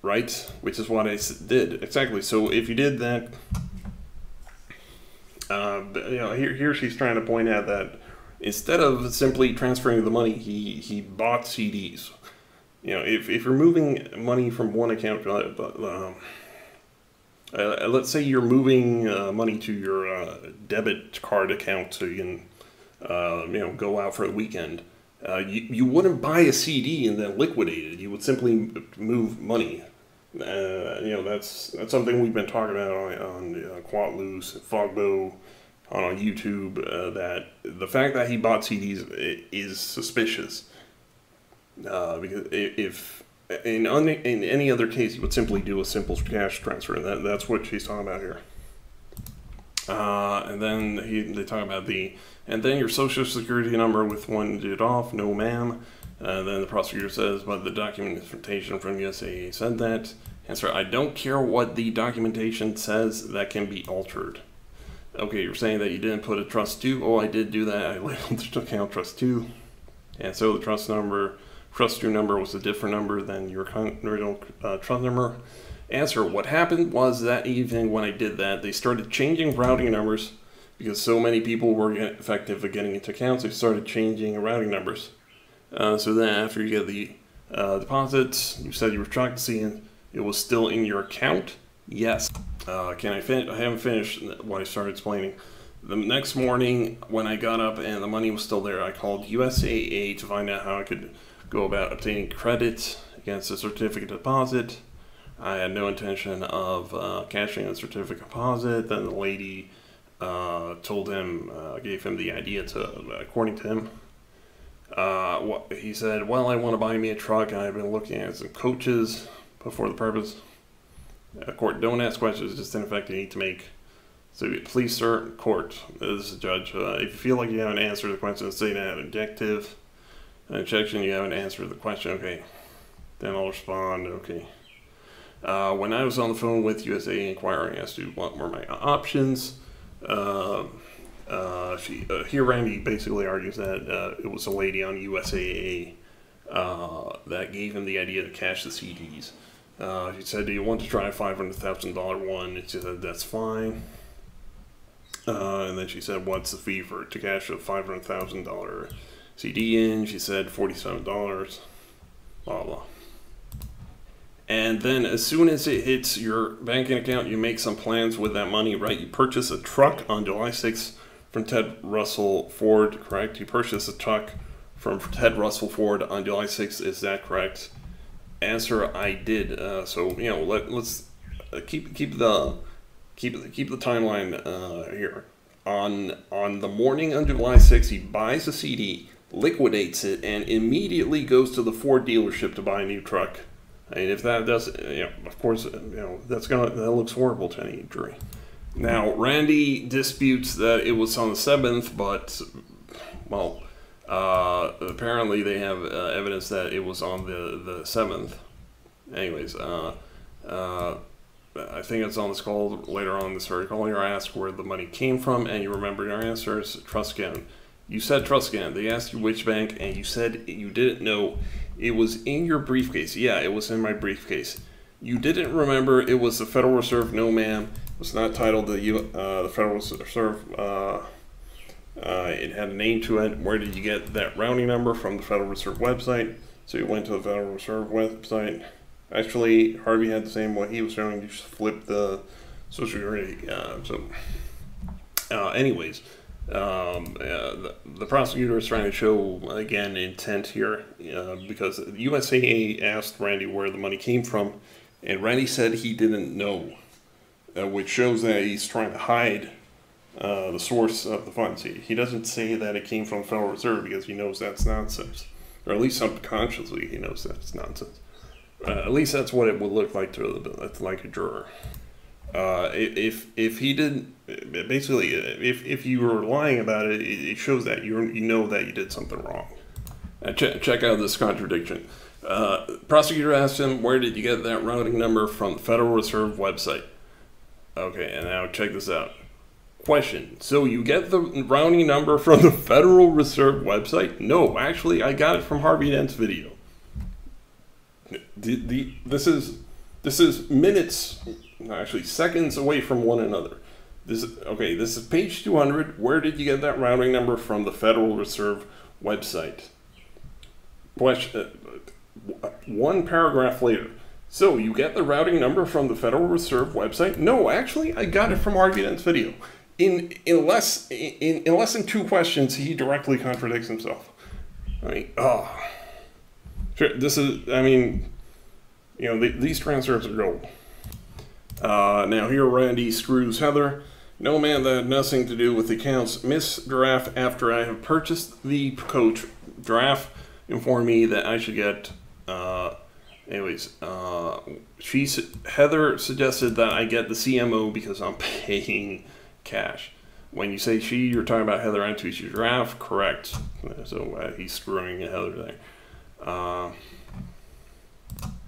right? Which is what I did. Exactly. So if you did that, here she's trying to point out that instead of simply transferring the money, he bought CDs. You know, if you're moving money from one account, let's say you're moving money to your debit card account so you can, go out for the weekend. You wouldn't buy a CD and then liquidate it. You would simply move money. That's something we've been talking about on Quatloose, Fogbo, on YouTube. That the fact that he bought CDs is suspicious. Because if in any other case, you would simply do a simple cash transfer. And that's what she's talking about here. And then they talk about and then your social security number with 1 digit off. No, ma'am. Then the prosecutor says, but the documentation from USA said that. Answer, I don't care what the documentation says, that can be altered. Okay, you're saying that you didn't put a trust to. Oh, I did do that. I labeled the account trust to. And so the trust to number was a different number than your original trust number. Answer, what happened was that evening when I did that, they started changing routing numbers because so many people were effective at getting into accounts. They started changing routing numbers. So then after you get the deposits, you said you were shocked to see it was still in your account. Yes. I haven't finished what I started explaining. The next morning, when I got up and the money was still there, I called USAA to find out how I could go about obtaining credit against a certificate deposit. I had no intention of cashing a certificate deposit. Then the lady told him, gave him the idea according to him. He said, well, I want to buy me a truck. I've been looking at some coaches before the purpose. Court, don't ask questions, just in effect you need to make. So please, sir, court, this is a judge. If you feel like you haven't answered the question, say that adjective. An objection, you haven't answered the question, okay. Then I'll respond, okay. When I was on the phone with USA inquiring as to what were my options, here Randy basically argues that it was a lady on USAA that gave him the idea to cash the CDs. She said, do you want to try a $500,000 one? And she said, that's fine. And then she said, what's the fee to cash a $500,000 CD in? She said, $47, blah, blah. And then as soon as it hits your banking account, you make some plans with that money, right? You purchase a truck on July 6th from Ted Russell Ford, correct? You purchase a truck from Ted Russell Ford on July 6th, is that correct? Answer, I did. So, you know, let's keep the timeline here. On the morning of July 6th, he buys a CD, liquidates it, and immediately goes to the Ford dealership to buy a new truck. I mean, if that does, you know, of course, you know, that looks horrible to any jury. Now, Randy disputes that it was on the 7th, but, well, apparently they have evidence that it was on the 7th. Anyways, I think it's on this call later on in this very call. You're asked where the money came from, and you remember your answers. Trust again. You said trust again. They asked you which bank, and you said you didn't know. It was in your briefcase. Yeah, it was in my briefcase. You didn't remember it was the Federal Reserve. No, ma'am. It was not titled the Federal Reserve. It had a name to it. Where did you get that routing number? From the Federal Reserve website. So you went to the Federal Reserve website. Actually, Harvey had the same what he was showing. You just flip the Social Security. Anyways, the prosecutor is trying to show, again, intent here because USAA asked Randy where the money came from, and Randy said he didn't know, which shows that he's trying to hide the source of the funds. He doesn't say that it came from the Federal Reserve because he knows that's nonsense, or at least subconsciously he knows that's nonsense. At least that's what it would look like to like a juror. If he did, basically, if you were lying about it, it shows that you know that you did something wrong. Check out this contradiction. Prosecutor asked him, where did you get that routing number? From the Federal Reserve website. Okay, and now check this out. Question, so you get the routing number from the Federal Reserve website? No, actually, I got it from Harvey Dent's video. This is minutes, actually seconds away from one another. This is page 200. Where did you get that routing number? From the Federal Reserve website. Question, one paragraph later. So you get the routing number from the Federal Reserve website? No, actually, I got it from Harvey Dent's video. In less than 2 questions, he directly contradicts himself. I mean, sure, this is, I mean, you know, these transcripts are gold. Now here Randy screws Heather. No, man, that had nothing to do with the accounts. Miss Giraffe, after I have purchased the coach, Giraffe informed me that I should get, Heather suggested that I get the CMO because I'm paying cash. When you say she, you're talking about Heather and she's Giraffe, correct. So he's screwing Heather there.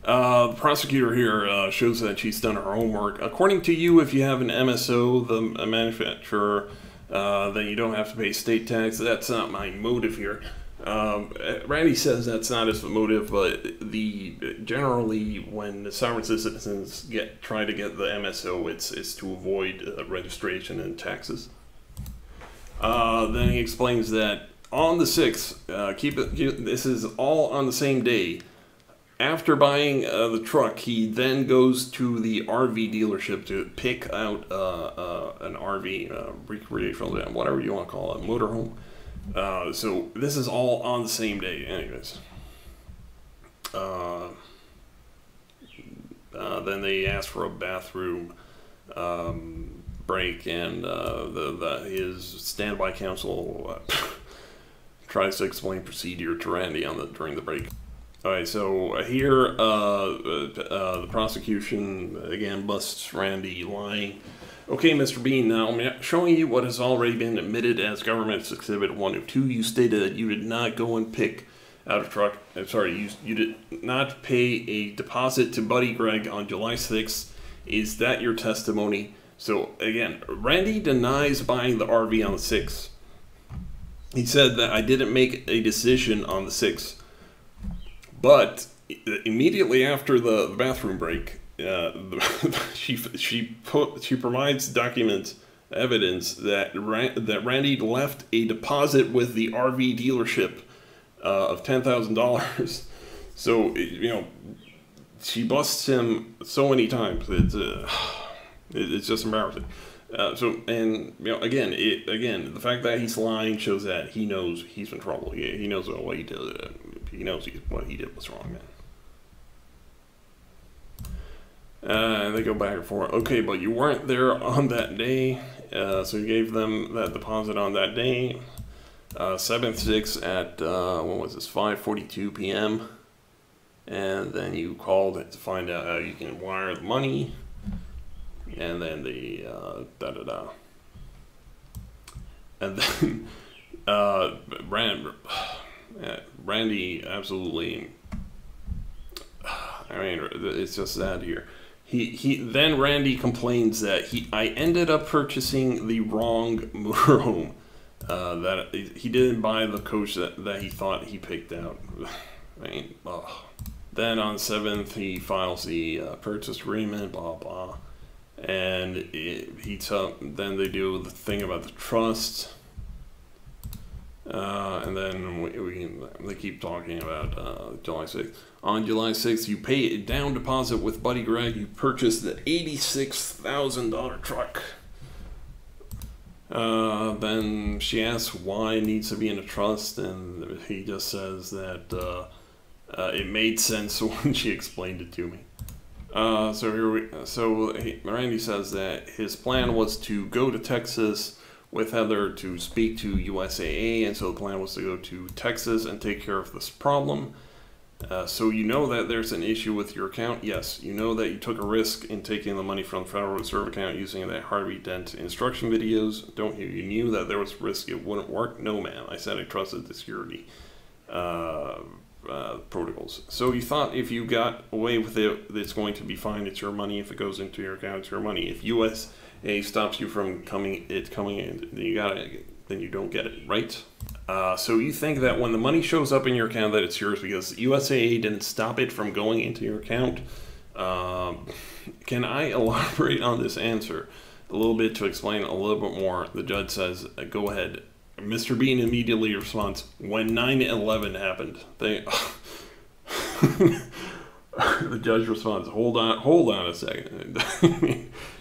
The prosecutor here shows that she's done her homework. According to you, if you have an MSO, the manufacturer, then you don't have to pay state tax. That's not my motive here. Randy says that's not his motive, but generally when the sovereign citizens try to get the MSO, it's to avoid registration and taxes. Then he explains that on the 6th, this is all on the same day. After buying the truck, he then goes to the RV dealership to pick out an RV, recreational, whatever you want to call it, motorhome. So this is all on the same day, anyways. Then they ask for a bathroom break, and his standby counsel tries to explain procedure to Randy during the break. Alright, so here the prosecution again busts Randy lying. Okay, Mr. Bean, now I'm showing you what has already been admitted as Government's Exhibit 1 of 2. You stated that you did not go and pick out a truck. I'm sorry, you did not pay a deposit to Buddy Greg on July 6th. Is that your testimony? So again, Randy denies buying the RV on the 6th. He said that I didn't make a decision on the 6th. But immediately after the bathroom break, she provides document evidence that Randy left a deposit with the RV dealership of $10,000. So she busts him so many times. It's just embarrassing. Again, the fact that he's lying shows that he knows he's in trouble. He knows what he did. He knows what he did was wrong, man. They go back and forth. Okay, but you weren't there on that day, so you gave them that deposit on that day. 7/6 at what was this? 5:42 p.m. And then you called to find out how you can wire the money, and then the and then Randy absolutely. I mean, it's just sad here. Then Randy complains that I ended up purchasing the wrong motorhome. That he didn't buy the coach that he thought he picked out. I mean, Then on 7th he files the purchase agreement, blah blah, and then they do the thing about the trust. And then they keep talking about July 6th. On July 6th, you pay a down deposit with Buddy Greg. You purchased the $86,000 truck. Then she asks why it needs to be in a trust, and he just says that it made sense when she explained it to me. Randy says that his plan was to go to Texas with Heather to speak to USAA, and so the plan was to go to Texas and take care of this problem. So you know that there's an issue with your account? Yes. You know that you took a risk in taking the money from the Federal Reserve account using that Harvey Dent instruction videos, don't you? You knew that there was risk it wouldn't work? No, ma'am. I said I trusted the security protocols. So you thought if you got away with it, it's going to be fine. It's your money. If it goes into your account, it's your money. If USAA stops you from coming in, then you don't get it, right? So you think that when the money shows up in your account that it's yours because USAA didn't stop it from going into your account? Can I elaborate on this answer a little bit to explain a little bit more? The judge says, go ahead. Mr. Bean immediately responds, when 9/11 happened, the judge responds, hold on a second.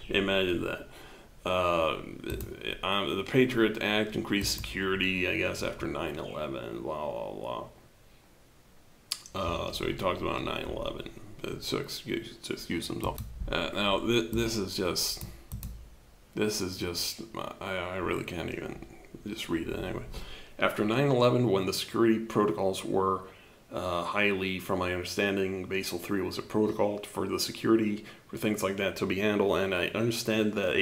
Imagine that. The Patriot Act increased security, I guess, after 9/11, blah, blah, blah. So he talks about 9/11, to excuse himself. Now, this is just, I really can't even just read it anyway. After 9/11, when the security protocols were highly, from my understanding, Basel III was a protocol for the security, for things like that to be handled, and I understand that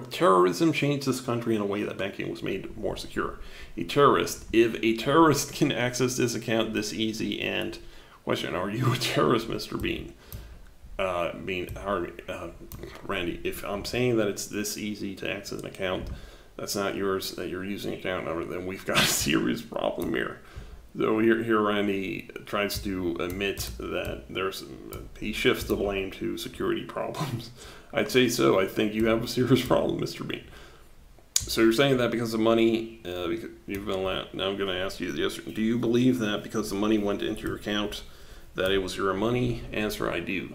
terrorism changed this country in a way that banking was made more secure. If a terrorist can access this account this easy, and question, are you a terrorist, Mr. Bean? Randy, if I'm saying that it's this easy to access an account that's not yours, that you're using an account number, then we've got a serious problem here. So here Randy tries to admit that he shifts the blame to security problems. I'd say so. I think you have a serious problem, Mr. Bean. So you're saying that because of money, because now I'm going to ask you this. Do you believe that because the money went into your account, that it was your money? Answer, I do.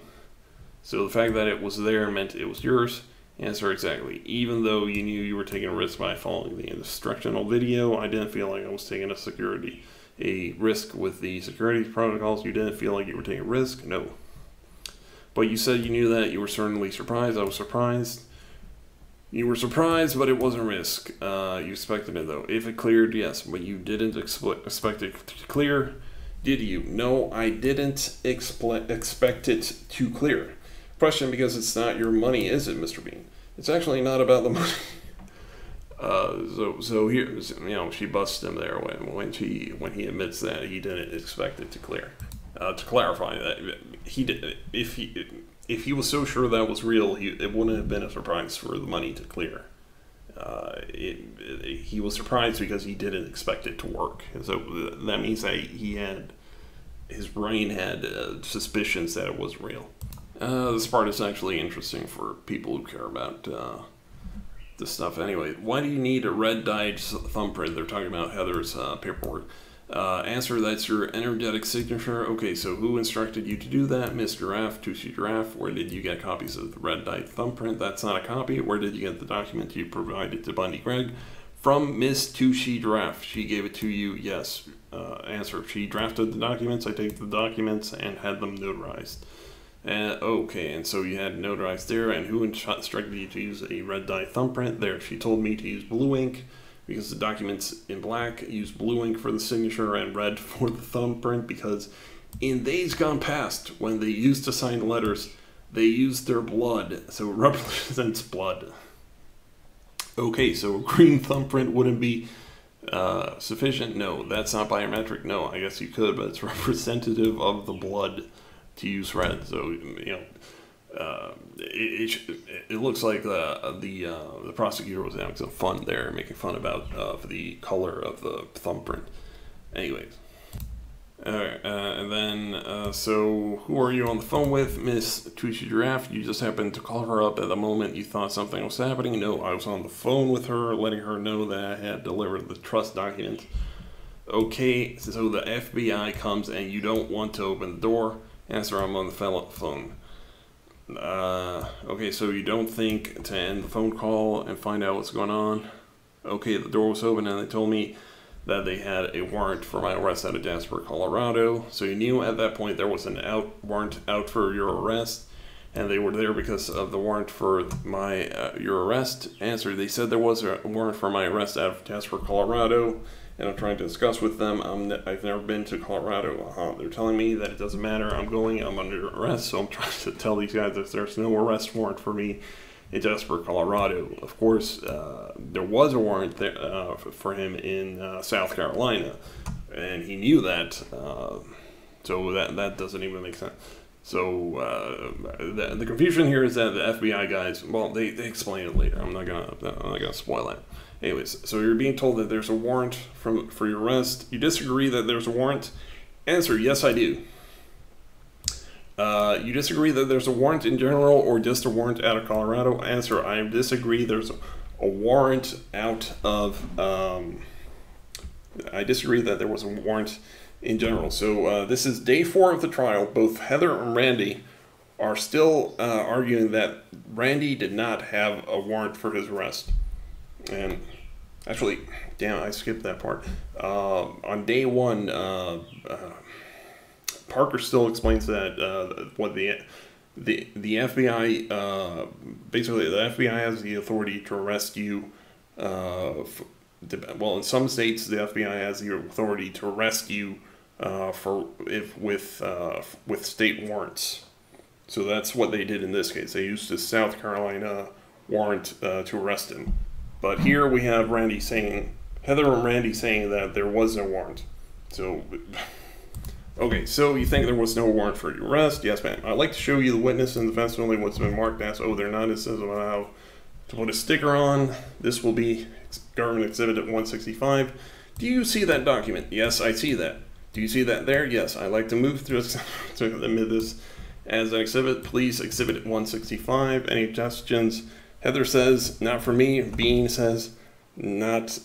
So the fact that it was there meant it was yours? Answer, exactly. Even though you knew you were taking a risk by following the instructional video, I didn't feel like I was taking a risk with the security protocols. You didn't feel like you were taking a risk? No. But you said you knew that. You were certainly surprised. I was surprised. You were surprised, but it wasn't a risk. You expected it, though. If it cleared, yes. But you didn't expect it to clear, did you? No, I didn't expect it to clear. Question, because it's not your money, is it, Mr. Bean? It's actually not about the money. So here, you know, she busts him there when he admits that he didn't expect it to clear. To clarify that he did, if he was so sure that was real, it wouldn't have been a surprise for the money to clear. He was surprised because he didn't expect it to work, and so that means that his brain had suspicions that it was real. This part is actually interesting for people who care about this stuff. Anyway, why do you need a red dyed thumbprint? They're talking about Heather's paperwork. Answer, that's your energetic signature. Okay, so who instructed you to do that? Miss Giraffe, Tushy Giraffe. Where did you get copies of the red dyed thumbprint? That's not a copy. Where did you get the document you provided to Bundy Greg? From Miss Tushy Giraffe. She gave it to you, yes. Answer, she drafted the documents. I take the documents and had them notarized. Okay, and so you had notarized there, and who instructed you to use a red dye thumbprint? There, she told me to use blue ink, because the documents in black use blue ink for the signature and red for the thumbprint, because in days gone past, when they used to sign letters, they used their blood, so it represents blood. Okay, so a green thumbprint wouldn't be sufficient? No, that's not biometric. No, I guess you could, but it's representative of the blood to use red. So, you know, it looks like the prosecutor was having some fun there, making fun about the color of the thumbprint. Anyways, and then so who are you on the phone with? Miss Tushy Giraffe. You just happened to call her up at the moment you thought something was happening? No, I was on the phone with her, letting her know that I had delivered the trust documents. Okay, so the FBI comes and you don't want to open the door. Answer, I'm on the phone. Okay, so you don't think to end the phone call and find out what's going on? Okay, the door was open and they told me that they had a warrant for my arrest out of Jasper, Colorado. So you knew at that point there was an warrant out for your arrest, and they were there because of the warrant for your arrest. Answer, they said there was a warrant for my arrest out of Jasper, Colorado, and I'm trying to discuss with them. I've never been to Colorado. They're telling me that it doesn't matter. I'm under arrest, so I'm trying to tell these guys that there's no arrest warrant for me in Jasper, Colorado. Of course, there was a warrant there, for him in South Carolina, and he knew that. So that doesn't even make sense. So the confusion here is that the FBI guys, well, they explain it later. I'm not gonna spoil that. Anyways, so you're being told that there's a warrant for your arrest. You disagree that there's a warrant? Answer, yes, I do. You disagree that there's a warrant in general or just a warrant out of Colorado? Answer, I disagree there's a warrant out of, I disagree that there was a warrant in general. So this is day 4 of the trial. Both Heather and Randy are still arguing that Randy did not have a warrant for his arrest. And actually, damn, I skipped that part. On day 1, Parker still explains that what the FBI basically the FBI has the authority to arrest you. Well, in some states, the FBI has the authority to arrest you with state warrants. So that's what they did in this case. They used the South Carolina warrant to arrest him. But here we have Heather and Randy saying that there was no warrant. So, okay, so you think there was no warrant for your arrest? Yes, ma'am. I'd like to show you the witness and defense only what's been marked as, oh, they're not. It says about how to put a sticker on. This will be Government Exhibit at 165. Do you see that document? Yes, I see that. Do you see that there? Yes, I'd like to move to admit this as an exhibit. Please, Exhibit at 165. Any suggestions? Heather says, not for me. Bean says, not,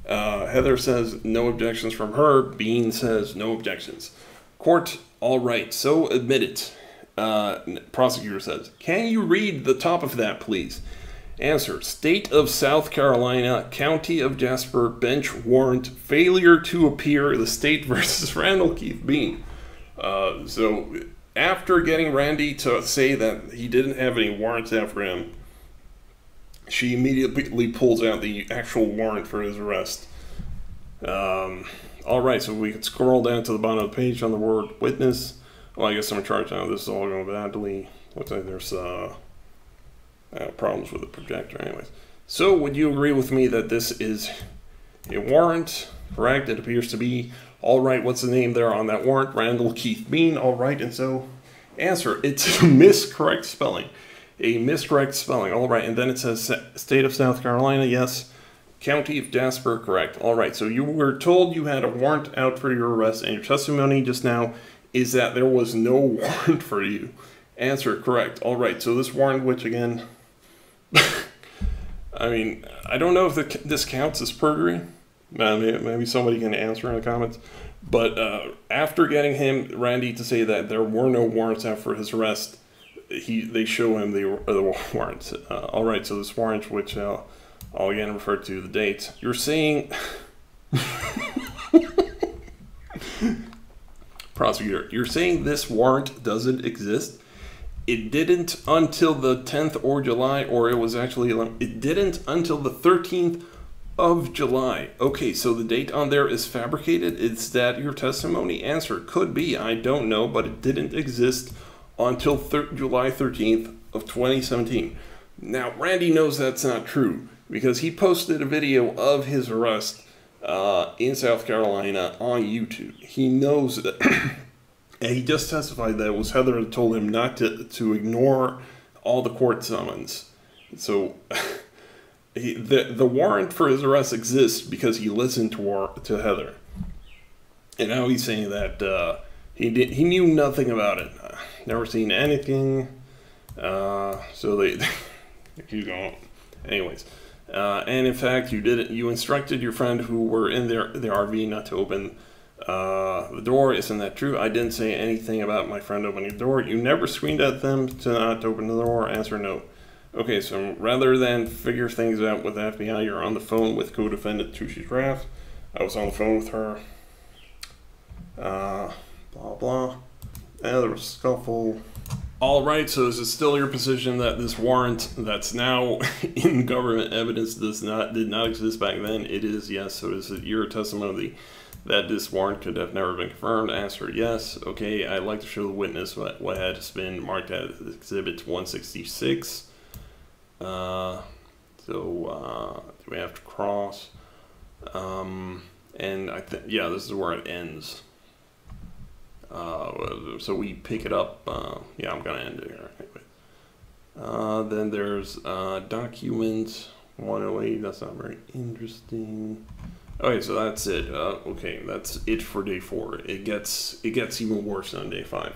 Heather says no objections from her. Bean says no objections. Court, all right, so admit it. Prosecutor says, can you read the top of that, please? Answer, State of South Carolina, County of Jasper, bench warrant, failure to appear, the state versus Randall Keith Bean. So after getting Randy to say that he didn't have any warrants out for him, she immediately pulls out the actual warrant for his arrest. All right, so we can scroll down to the bottom of the page on the word witness. Well, I guess I'm in charge now. This is all going badly. Looks like there's problems with the projector anyways. So would you agree with me that this is a warrant? Correct, it appears to be. All right, what's the name there on that warrant? Randall Keith Bean. All right, and so answer, it's a miscorrect spelling. A miscorrect spelling. All right, and then it says State of South Carolina, yes. County of Jasper, correct. All right, so you were told you had a warrant out for your arrest, and your testimony just now is that there was no warrant for you. Answer, correct. All right, so this warrant, which again, I mean, I don't know if this counts as perjury. Maybe somebody can answer in the comments. But after getting Randy, to say that there were no warrants out for his arrest, they show him the warrant. All right, so this warrant, which I'll again refer to the date. You're saying, prosecutor, you're saying this warrant doesn't exist? It didn't until the 10th or July, or it was actually, it didn't until the 13th of July. Okay, so the date on there is fabricated. Is that your testimony? Answer, could be. I don't know, but it didn't exist until July 13th of 2017. Now, Randy knows that's not true because he posted a video of his arrest in South Carolina on YouTube. He knows that. And he just testified that it was Heather that told him not to ignore all the court summons. So the warrant for his arrest exists because he listened to Heather. And now he's saying that he knew nothing about it. Never seen anything. So they keep going. Anyways. And in fact, you instructed your friend who were in the RV not to open the door. Isn't that true? I didn't say anything about my friend opening the door. You never screamed at them to not open the door. Answer, no. Okay, so rather than figure things out with the FBI, you're on the phone with co-defendant Tushi Graff. I was on the phone with her. Blah, blah. And there was a scuffle. All right, so is it still your position that this warrant that's now in government evidence did not exist back then? It is, yes. So is it your testimony that this warrant could have never been confirmed? Answer, yes. Okay, I'd like to show the witness what had been marked as Exhibit 166. Do we have to cross? And yeah, this is where it ends. So we pick it up. Yeah, I'm gonna end it here anyway. Then there's document 108. That's not very interesting. Okay, so that's it. Okay, that's it for day 4. It gets even worse on day 5.